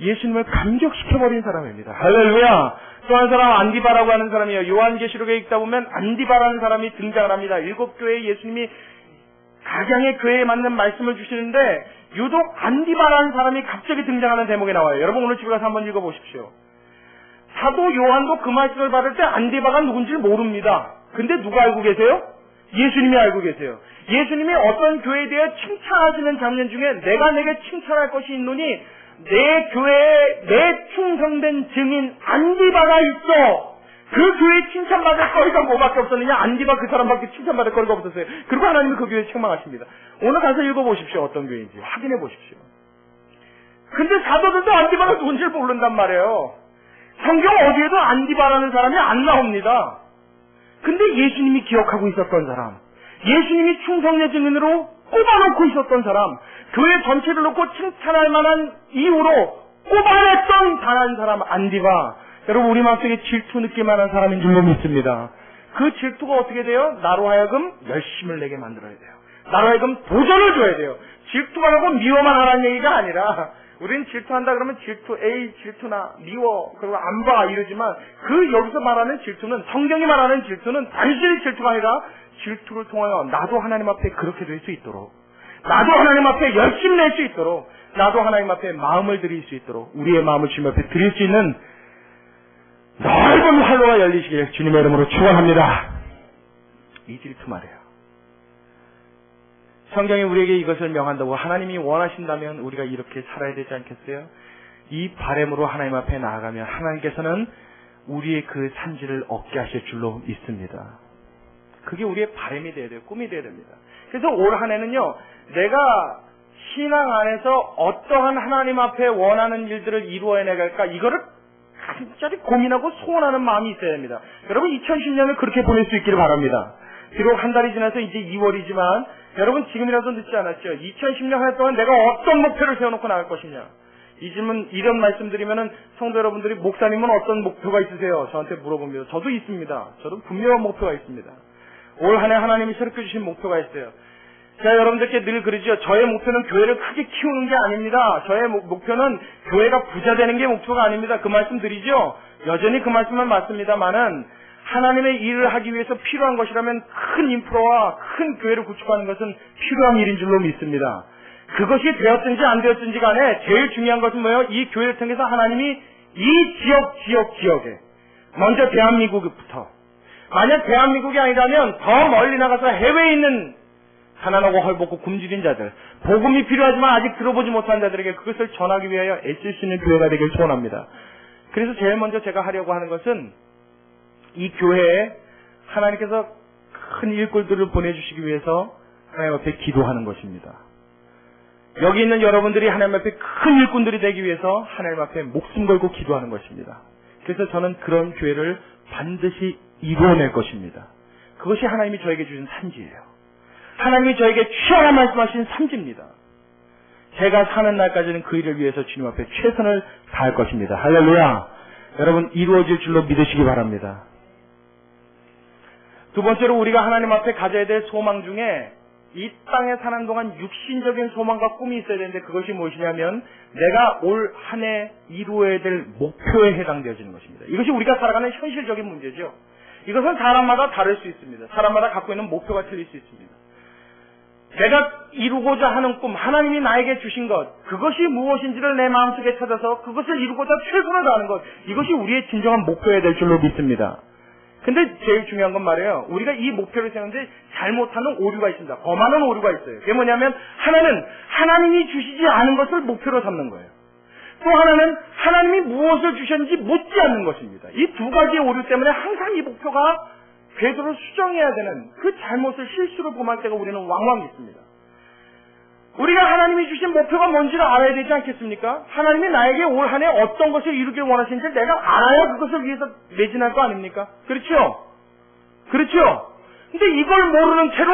Speaker 1: 예수님을 감격시켜버린 사람입니다. 할렐루야. 또 한 사람 안디바라고 하는 사람이에요. 요한계시록에 읽다 보면 안디바라는 사람이 등장을 합니다. 7교회에 예수님이 각양의 교회에 맞는 말씀을 주시는데 유독 안디바라는 사람이 갑자기 등장하는 대목에 나와요. 여러분 오늘 집에 가서 한번 읽어보십시오. 사도 요한도 그 말씀을 받을 때 안디바가 누군지 모릅니다. 근데 누가 알고 계세요? 예수님이 알고 계세요. 예수님이 어떤 교회에 대해 칭찬하시는 장면 중에 내가 내게 칭찬할 것이 있노니 내 교회에 내 충성된 증인 안디바가 있어. 그 교회에 칭찬받을 거리가 뭐밖에 없었느냐? 안디바 그 사람밖에 칭찬받을 거리가 없었어요. 그리고 하나님이 그 교회에 책망하십니다. 오늘 가서 읽어보십시오. 어떤 교회인지 확인해 보십시오. 근데 사도들도 안디바가 누군지 모른단 말이에요. 성경 어디에도 안디바라는 사람이 안 나옵니다. 근데 예수님이 기억하고 있었던 사람, 예수님이 충성의 증인으로 꼽아놓고 있었던 사람, 교회 전체를 놓고 칭찬할 만한 이유로 꼽아냈던 단 한 사람 안디바. 여러분 우리 마음속에 질투 느낄 만한 사람인 줄로 믿습니다. 그 질투가 어떻게 돼요? 나로 하여금 열심을 내게 만들어야 돼요. 나로 하여금 도전을 줘야 돼요. 질투가 하고 미워만 하라는 얘기가 아니라 우리는 질투한다 그러면 질투, 에이 질투나 미워 그리고 안 봐 이러지만 그 여기서 말하는 질투는 성경이 말하는 질투는 단순히 질투가 아니라 질투를 통하여 나도 하나님 앞에 그렇게 될 수 있도록, 나도 하나님 앞에 열심 낼 수 있도록, 나도 하나님 앞에 마음을 드릴 수 있도록, 우리의 마음을 주님 앞에 드릴 수 있는 넓은 활로가 열리시길 주님의 이름으로 축원합니다. 이 질투 말이에요. 성경이 우리에게 이것을 명한다고 하나님이 원하신다면 우리가 이렇게 살아야 되지 않겠어요? 이 바람으로 하나님 앞에 나아가면 하나님께서는 우리의 그 산지를 얻게 하실 줄로 믿습니다. 그게 우리의 바람이 되어야 돼요. 꿈이 되어야 됩니다. 그래서 올 한 해는요, 내가 신앙 안에서 어떠한 하나님 앞에 원하는 일들을 이루어야 나갈까, 이거를 간절히 고민하고 소원하는 마음이 있어야 됩니다. 여러분 2010년을 그렇게 보낼 수 있기를 바랍니다. 비록 한 달이 지나서 이제 2월이지만 여러분 지금이라도 늦지 않았죠. 2010년 한 해 동안 내가 어떤 목표를 세워놓고 나갈 것이냐. 이런 말씀드리면은 성도 여러분들이 목사님은 어떤 목표가 있으세요? 저한테 물어봅니다. 저도 있습니다. 저도 분명한 목표가 있습니다. 올 한 해 하나님이 새롭게 주신 목표가 있어요. 제가 여러분들께 늘 그러죠. 저의 목표는 교회를 크게 키우는 게 아닙니다. 저의 목표는 교회가 부자 되는 게 목표가 아닙니다. 그 말씀 드리죠. 여전히 그 말씀은 맞습니다만은 하나님의 일을 하기 위해서 필요한 것이라면 큰 인프라와 큰 교회를 구축하는 것은 필요한 일인 줄로 믿습니다. 그것이 되었든지 안 되었든지 간에 제일 중요한 것은 뭐예요? 이 교회를 통해서 하나님이 이 지역에 먼저 대한민국부터, 만약 대한민국이 아니라면 더 멀리 나가서 해외에 있는 가난하고 헐벗고 굶주린 자들, 복음이 필요하지만 아직 들어보지 못한 자들에게 그것을 전하기 위하여 애쓸 수 있는 교회가 되길 소원합니다. 그래서 제일 먼저 제가 하려고 하는 것은 이 교회에 하나님께서 큰 일꾼들을 보내주시기 위해서 하나님 앞에 기도하는 것입니다. 여기 있는 여러분들이 하나님 앞에 큰 일꾼들이 되기 위해서 하나님 앞에 목숨 걸고 기도하는 것입니다. 그래서 저는 그런 교회를 반드시 이루어낼 것입니다. 그것이 하나님이 저에게 주신 산지예요. 하나님이 저에게 취하라 말씀하신 산지입니다. 제가 사는 날까지는 그 일을 위해서 주님 앞에 최선을 다할 것입니다. 할렐루야. 여러분 이루어질 줄로 믿으시기 바랍니다. 두 번째로 우리가 하나님 앞에 가져야 될 소망 중에 이 땅에 사는 동안 육신적인 소망과 꿈이 있어야 되는데 그것이 무엇이냐면 내가 올 한 해 이루어야 될 목표에 해당되어지는 것입니다. 이것이 우리가 살아가는 현실적인 문제죠. 이것은 사람마다 다를 수 있습니다. 사람마다 갖고 있는 목표가 틀릴 수 있습니다. 내가 이루고자 하는 꿈, 하나님이 나에게 주신 것, 그것이 무엇인지를 내 마음속에 찾아서 그것을 이루고자 최선을 다하는 것, 이것이 우리의 진정한 목표여야 될 줄로 믿습니다. 근데 제일 중요한 건 말이에요. 우리가 이 목표를 세우는데 잘못하는 오류가 있습니다. 범하는 오류가 있어요. 그게 뭐냐면 하나는 하나님이 주시지 않은 것을 목표로 삼는 거예요. 또 하나는 하나님이 무엇을 주셨는지 묻지 않는 것입니다. 이 두 가지의 오류 때문에 항상 이 목표가 궤도를 수정해야 되는 그 잘못을 실수를 범할 때가 우리는 왕왕 있습니다. 우리가 하나님이 주신 목표가 뭔지를 알아야 되지 않겠습니까? 하나님이 나에게 올 한 해 어떤 것을 이루길 원하시는지 내가 알아야 그것을 위해서 매진할 거 아닙니까? 그렇죠? 그렇죠? 근데 이걸 모르는 채로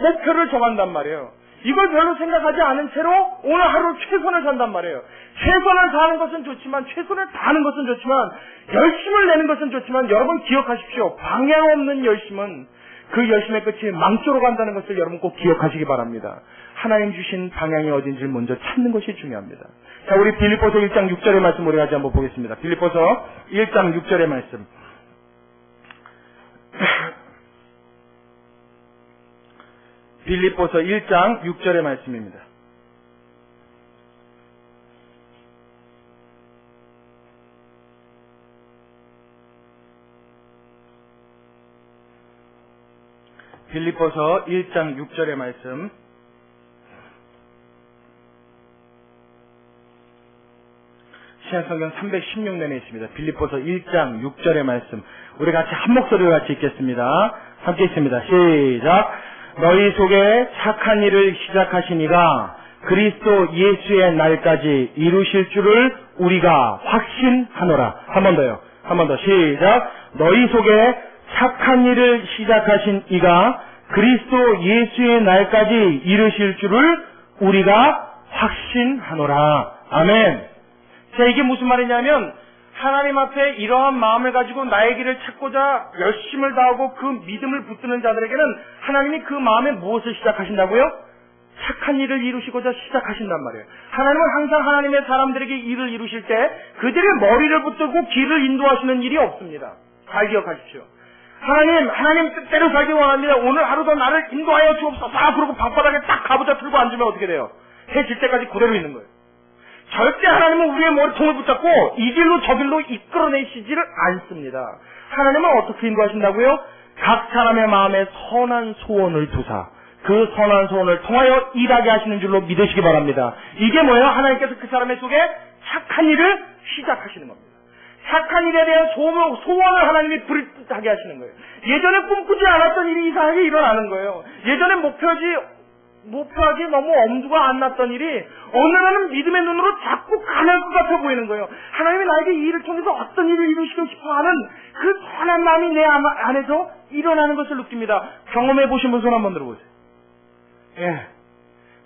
Speaker 1: 목표를 정한단 말이에요. 이걸 별로 생각하지 않은 채로 오늘 하루 최선을 산단 말이에요. 최선을 다하는 것은 좋지만, 최선을 다하는 것은 좋지만, 열심을 내는 것은 좋지만, 여러분 기억하십시오. 방향 없는 열심은 그 열심의 끝이 망조로 간다는 것을 여러분 꼭 기억하시기 바랍니다. 하나님 주신 방향이 어딘지를 먼저 찾는 것이 중요합니다. 자, 우리 빌립보서 1장 6절의 말씀 우리 같이 한번 보겠습니다. 빌립보서 1장 6절의 말씀. 빌립보서 1장 6절의 말씀입니다. 빌립보서 1장 6절의 말씀. 신약성경 316년에 있습니다. 빌립보서 1장 6절의 말씀. 우리 같이 한 목소리로 같이 읽겠습니다. 함께 읽습니다. 시작. 너희 속에 착한 일을 시작하신 이가 그리스도 예수의 날까지 이루실 줄을 우리가 확신하노라. 한 번 더요. 한 번 더. 시작. 너희 속에 착한 일을 시작하신 이가 그리스도 예수의 날까지 이루실 줄을 우리가 확신하노라. 아멘. 자, 이게 무슨 말이냐면 하나님 앞에 이러한 마음을 가지고 나의 길을 찾고자 열심을 다하고 그 믿음을 붙드는 자들에게는 하나님이 그 마음에 무엇을 시작하신다고요? 착한 일을 이루시고자 시작하신단 말이에요. 하나님은 항상 하나님의 사람들에게 일을 이루실 때 그들의 머리를 붙들고 길을 인도하시는 일이 없습니다. 잘 기억하십시오. 하나님 뜻대로 살기 원합니다. 오늘 하루도 나를 인도하여 주옵소서. 그러고 방바닥에 딱 가부좌 틀고 앉으면 어떻게 돼요? 해 질 때까지 그대로 있는 거예요. 절대 하나님은 우리의 머리통을 붙잡고 이 길로 저 길로 이끌어내시지를 않습니다. 하나님은 어떻게 인도하신다고요? 각 사람의 마음에 선한 소원을 두사 그 선한 소원을 통하여 일하게 하시는 줄로 믿으시기 바랍니다. 이게 뭐예요? 하나님께서 그 사람의 속에 착한 일을 시작하시는 겁니다. 착한 일에 대한 소원을 하나님이 불뜻하게 하시는 거예요. 예전에 꿈꾸지 않았던 일이 이상하게 일어나는 거예요. 예전에 목표하기 너무 엄두가 안 났던 일이 어느 날은 믿음의 눈으로 자꾸 가날 것 같아 보이는 거예요. 하나님이 나에게 이 일을 통해서 어떤 일을 이루시고 싶어하는 그 선한 마음이 내 안에서 일어나는 것을 느낍니다. 경험해 보신 분 손 한번 들어보세요. 예,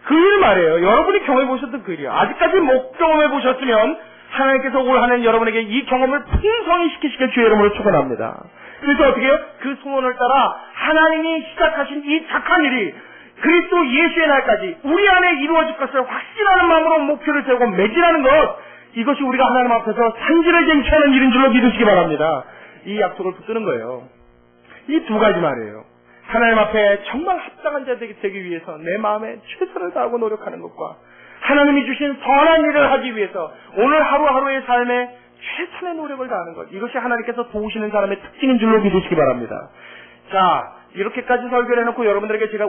Speaker 1: 그 일 말이에요. 여러분이 경험해 보셨던 그 일이에요. 아직까지 못 경험해 보셨으면 하나님께서 올 한 해 여러분에게 이 경험을 풍성히 시키시길 주의 이름으로 축원합니다. 그래서 어떻게 해요? 그 소원을 따라 하나님이 시작하신 이 착한 일이 그리스도 예수의 날까지 우리 안에 이루어질 것을 확신하는 마음으로 목표를 세우고 매진하는 것, 이것이 우리가 하나님 앞에서 산지를 쟁취하는 일인 줄로 믿으시기 바랍니다. 이 약속을 붙드는 거예요. 이 두 가지 말이에요. 하나님 앞에 정말 합당한 자 되기 위해서 내 마음에 최선을 다하고 노력하는 것과 하나님이 주신 선한 일을 하기 위해서 오늘 하루하루의 삶에 최선의 노력을 다하는 것, 이것이 하나님께서 도우시는 사람의 특징인 줄로 믿으시기 바랍니다. 자, 이렇게까지 설교를 해놓고 여러분들에게 제가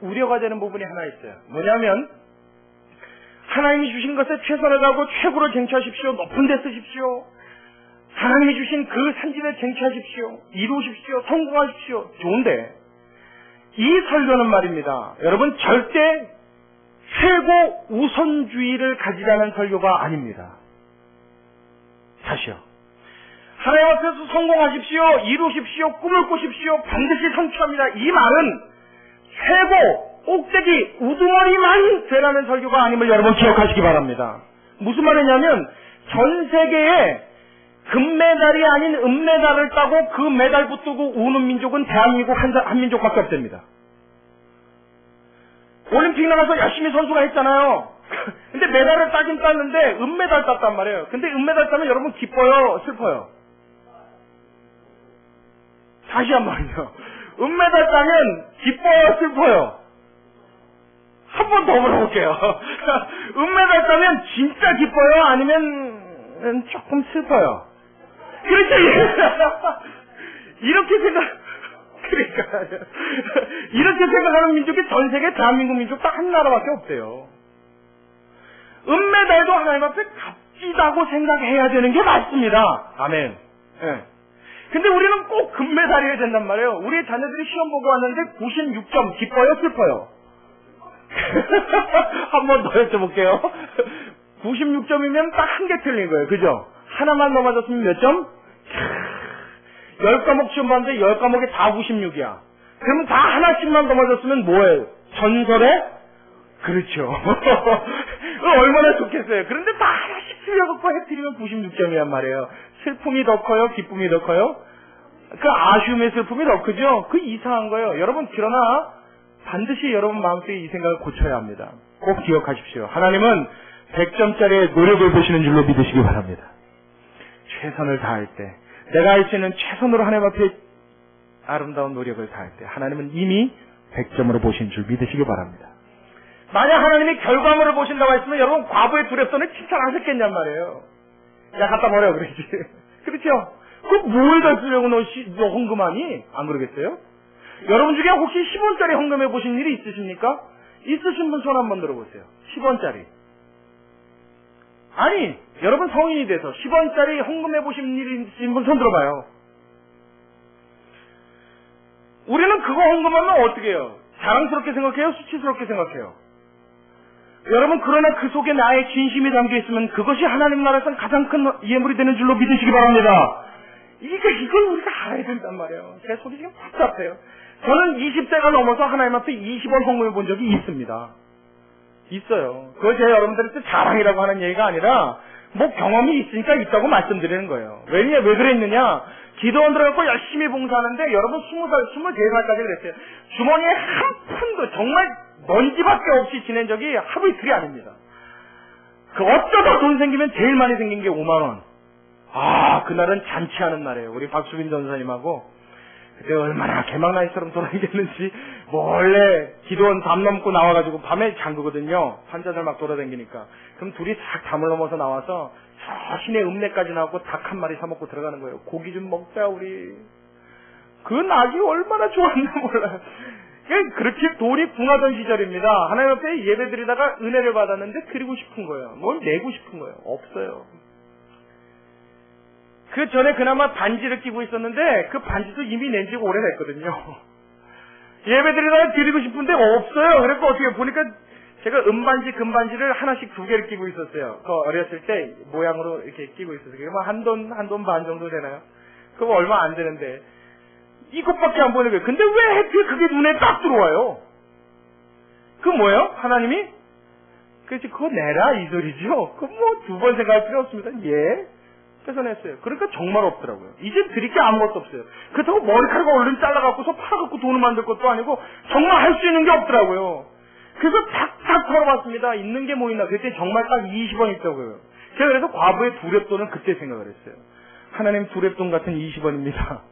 Speaker 1: 우려가 되는 부분이 하나 있어요. 뭐냐면 하나님이 주신 것에 최선을 다하고 최고를 쟁취하십시오. 높은 데 쓰십시오. 하나님이 주신 그 산지를 쟁취하십시오. 이루십시오. 성공하십시오. 좋은데 이 설교는 말입니다. 여러분 절대 최고 우선주의를 가지라는 설교가 아닙니다. 다시요. 하나님 앞에서 성공하십시오. 이루십시오. 꿈을 꾸십시오. 반드시 성취합니다. 이 말은 최고, 꼭대기, 우두머리만 되라는 설교가 아님을 여러분 기억하시기 바랍니다. 무슨 말이냐면 전 세계에 금메달이 아닌 은메달을 따고 그 메달 붙들고 우는 민족은 대한민국 한 민족밖에 없답니다. 올림픽 나가서 열심히 선수가 했잖아요. 근데 메달을 따긴 땄는데 은메달 땄단 말이에요. 근데 은메달 따면 여러분 기뻐요? 슬퍼요? 다시 한 번요. 은메달 따면 기뻐요? 슬퍼요? 한 번 더 물어볼게요. 은메달 따면 진짜 기뻐요? 아니면 조금 슬퍼요? 그렇죠. 이렇게 이렇게 생각하는 민족이 전 세계 대한민국 민족 딱 한 나라밖에 없대요. 은메달도 하나님 앞에 값지다고 생각해야 되는 게 맞습니다. 아멘. 예. 근데 우리는 꼭 금메달이어야 된단 말이에요. 우리 자녀들이 시험 보고 왔는데 96점 기뻐요? 슬퍼요? 한 번 더 여쭤볼게요. 96점이면 딱 한 개 틀린 거예요. 그죠? 하나만 넘어졌으면 몇 점? 10과목 시험 봤는데 10과목에 다 96이야. 그러면 다 하나씩만 넘어졌으면 뭐예요? 전설의? 그렇죠. 얼마나 좋겠어요. 그런데 다 하나씩 틀려갖고 해뜨리면 96점이란 말이에요. 슬픔이 더 커요? 기쁨이 더 커요? 그 아쉬움의 슬픔이 더 크죠? 그 이상한 거예요. 여러분, 그러나 반드시 여러분 마음속에 이 생각을 고쳐야 합니다. 꼭 기억하십시오. 하나님은 100점짜리 노력을 보시는 줄로 믿으시기 바랍니다. 최선을 다할 때, 내가 할 수 있는 최선으로 하나님 앞에 아름다운 노력을 다할 때 하나님은 이미 100점으로 보신 줄 믿으시기 바랍니다. 만약 하나님이 결과물을 보신다고 했으면 여러분 과부의 두렵도는 칭찬 안 했겠냔 말이에요. 야, 갖다 버려 그러지. 그렇죠? 그거 뭘 다 쓰려고 너 헌금하니? 안 그러겠어요? 여러분 중에 혹시 10원짜리 헌금해 보신 일이 있으십니까? 있으신 분 손 한번 들어보세요. 10원짜리. 아니, 여러분 성인이 돼서 10원짜리 헌금해 보신 일이 있으신 분 손 들어봐요. 우리는 그거 헌금하면 어떻게 해요? 자랑스럽게 생각해요? 수치스럽게 생각해요? 여러분, 그러나 그 속에 나의 진심이 담겨 있으면 그것이 하나님 나라에서 가장 큰 예물이 되는 줄로 믿으시기 바랍니다. 이걸 우리가 알아야 된단 말이에요. 제 속이 지금 복잡해요. 저는 20대가 넘어서 하나님 앞에 20원 헌금해 본 적이 있습니다. 있어요. 그거 제가 여러분들한테 자랑이라고 하는 얘기가 아니라 뭐 경험이 있으니까 있다고 말씀드리는 거예요. 왜 그랬느냐? 기도원 들어가고 열심히 봉사하는데 여러분 20살, 23살까지 그랬어요. 주머니에 한 푼도 정말 먼지밖에 없이 지낸 적이 하루 이틀이 아닙니다. 그 어쩌다 돈 생기면 제일 많이 생긴 게 5만 원. 아, 그날은 잔치하는 날이에요. 우리 박수빈 전사님하고 그때 얼마나 개막나이처럼 돌아다녔는지 몰래 기도원 담 넘고 나와가지고 밤에 잠그거든요. 환자들 막 돌아다니니까. 그럼 둘이 싹 담을 넘어서 나와서 저 시내 읍내까지 나오고 닭 한 마리 사먹고 들어가는 거예요. 고기 좀 먹자 우리. 그 낙이 얼마나 좋았나 몰라요. 그렇게 돈이 붕하던 시절입니다. 하나님 앞에 예배드리다가 은혜를 받았는데 드리고 싶은 거예요. 뭘 내고 싶은 거예요. 없어요. 그 전에 그나마 반지를 끼고 있었는데 그 반지도 이미 낸 지가 오래됐거든요. 예배드리다가 드리고 싶은데 없어요. 그래서 어떻게 보니까 제가 은반지, 금반지를 하나씩 2개를 끼고 있었어요. 그 어렸을 때 모양으로 이렇게 끼고 있었어요. 그러면 한 돈 반 정도 되나요? 그거 얼마 안 되는데 이것밖에 안 보이는 거예요. 근데 왜 하필 그게 눈에 딱 들어와요? 그 뭐예요? 하나님이? 그렇지, 그거 내라 이 소리죠. 그거 뭐 2번 생각할 필요 없습니다. 예. 그래서 냈어요. 그러니까 정말 없더라고요. 이제 드릴 게 아무것도 없어요. 그렇다고 머리카락을 얼른 잘라갖고서 팔아갖고 돈을 만들 것도 아니고 정말 할 수 있는 게 없더라고요. 그래서 탁탁 털어봤습니다. 있는 게 뭐 있나. 그때 정말 딱 20원 있더라고요. 제가 그래서 과부의 두렵돈을 그때 생각을 했어요. 하나님 두렵돈 같은 20원입니다.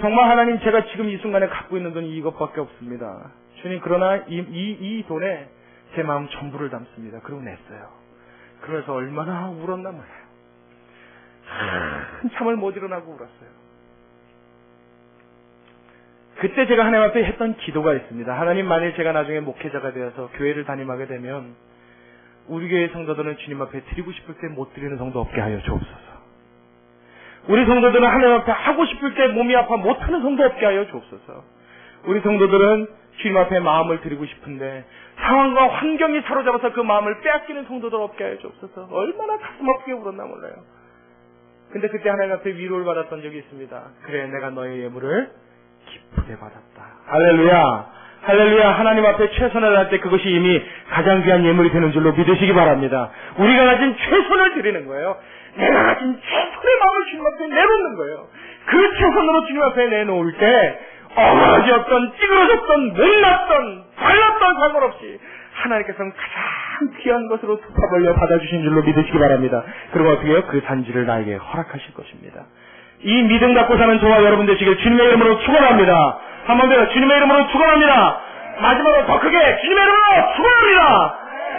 Speaker 1: 정말 하나님 제가 지금 이 순간에 갖고 있는 돈이 이것밖에 없습니다. 주님, 그러나 이 돈에 제 마음 전부를 담습니다. 그러고 냈어요. 그래서 얼마나 울었나 말이에요. 한참을 못 일어나고 울었어요. 그때 제가 하나님 앞에 했던 기도가 있습니다. 하나님, 만일 제가 나중에 목회자가 되어서 교회를 담임하게 되면 우리 교회 성도들은 주님 앞에 드리고 싶을 때 못 드리는 성도 없게 하여 주옵소서. 우리 성도들은 하나님 앞에 하고 싶을 때 몸이 아파 못하는 성도 없게 하여 주옵소서. 우리 성도들은 주님 앞에 마음을 드리고 싶은데 상황과 환경이 사로잡아서 그 마음을 빼앗기는 성도들 없게 하여 주옵소서. 얼마나 가슴 아프게 울었나 몰라요. 근데 그때 하나님 앞에 위로를 받았던 적이 있습니다. 그래, 내가 너의 예물을 기쁘게 받았다. 할렐루야. 할렐루야. 하나님 앞에 최선을 다할 때 그것이 이미 가장 귀한 예물이 되는 줄로 믿으시기 바랍니다. 우리가 가진 최선을 드리는 거예요. 내가 가진 최선의 마음을 주님 앞에 내놓는 거예요. 그 최선으로 주님 앞에 내놓을 때 어그러졌던 찌그러졌던 못났던 잘났던 상관없이 하나님께서는 가장 귀한 것으로 두 파 벌려 받아주신 줄로 믿으시기 바랍니다. 그리고 어떻게 해요? 그 산지를 나에게 허락하실 것입니다. 이 믿음 갖고 사는 저와 여러분 되시길 주님의 이름으로 축원합니다. 한번 더 주님의 이름으로 축원합니다. 마지막으로 더 크게 주님의 이름으로 축원합니다.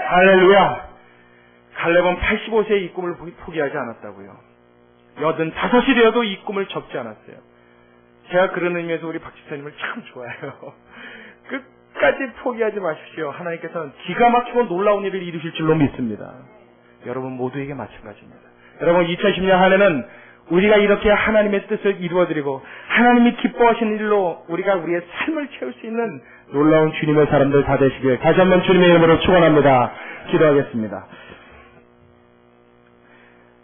Speaker 1: 할렐루야. 갈렙은 85세에 이 꿈을 포기하지 않았다고요. 85이 되어도 이 꿈을 접지 않았어요. 제가 그런 의미에서 우리 박 집사님을 참 좋아해요. 끝까지 포기하지 마십시오. 하나님께서는 기가 막히고 놀라운 일을 이루실 줄로 믿습니다. 여러분 모두에게 마찬가지입니다. 여러분 2010년 한 해는 우리가 이렇게 하나님의 뜻을 이루어드리고 하나님이 기뻐하시는 일로 우리가 우리의 삶을 채울 수 있는 놀라운 주님의 사람들 다 되시길 다시 한번 주님의 이름으로 축원합니다. 기도하겠습니다.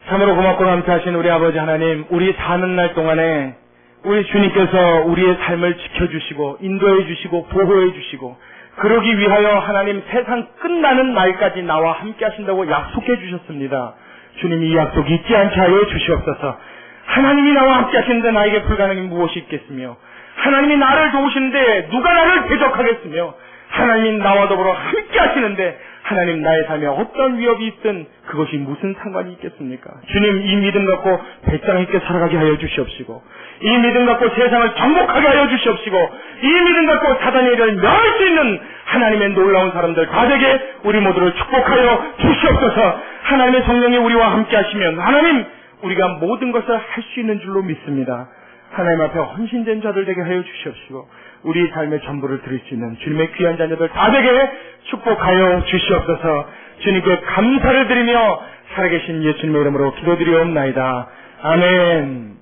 Speaker 1: 참으로 고맙고 감사하신 우리 아버지 하나님, 우리 사는 날 동안에 우리 주님께서 우리의 삶을 지켜주시고 인도해 주시고 보호해 주시고 그러기 위하여 하나님 세상 끝나는 날까지 나와 함께 하신다고 약속해 주셨습니다. 주님이 이 약속 잊지 않게 하여 주시옵소서. 하나님이 나와 함께 하시는데 나에게 불가능이 무엇이 있겠으며 하나님이 나를 도우시는데 누가 나를 대적하겠으며 하나님이 나와 더불어 함께 하시는데 하나님 나의 삶에 어떤 위협이 있든 그것이 무슨 상관이 있겠습니까? 주님 이 믿음 갖고 배짱 있게 살아가게 하여 주시옵시고 이 믿음 갖고 세상을 정복하게 하여 주시옵시고 이 믿음 갖고 사단의 일을 멸할 수 있는 하나님의 놀라운 사람들 다 되게 우리 모두를 축복하여 주시옵소서. 하나님의 성령이 우리와 함께 하시면 하나님 우리가 모든 것을 할 수 있는 줄로 믿습니다. 하나님 앞에 헌신된 자들 되게 하여 주시옵시고 우리 삶의 전부를 드릴 수 있는 주님의 귀한 자녀들 다 되게 축복하여 주시옵소서. 주님께 감사를 드리며 살아계신 예수님의 이름으로 기도드리옵나이다. 아멘.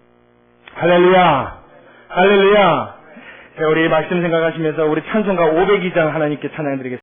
Speaker 1: 할렐루야. 할렐루야. 자, 우리 말씀 생각하시면서 우리 찬송가 502장 하나님께 찬양드리겠습니다.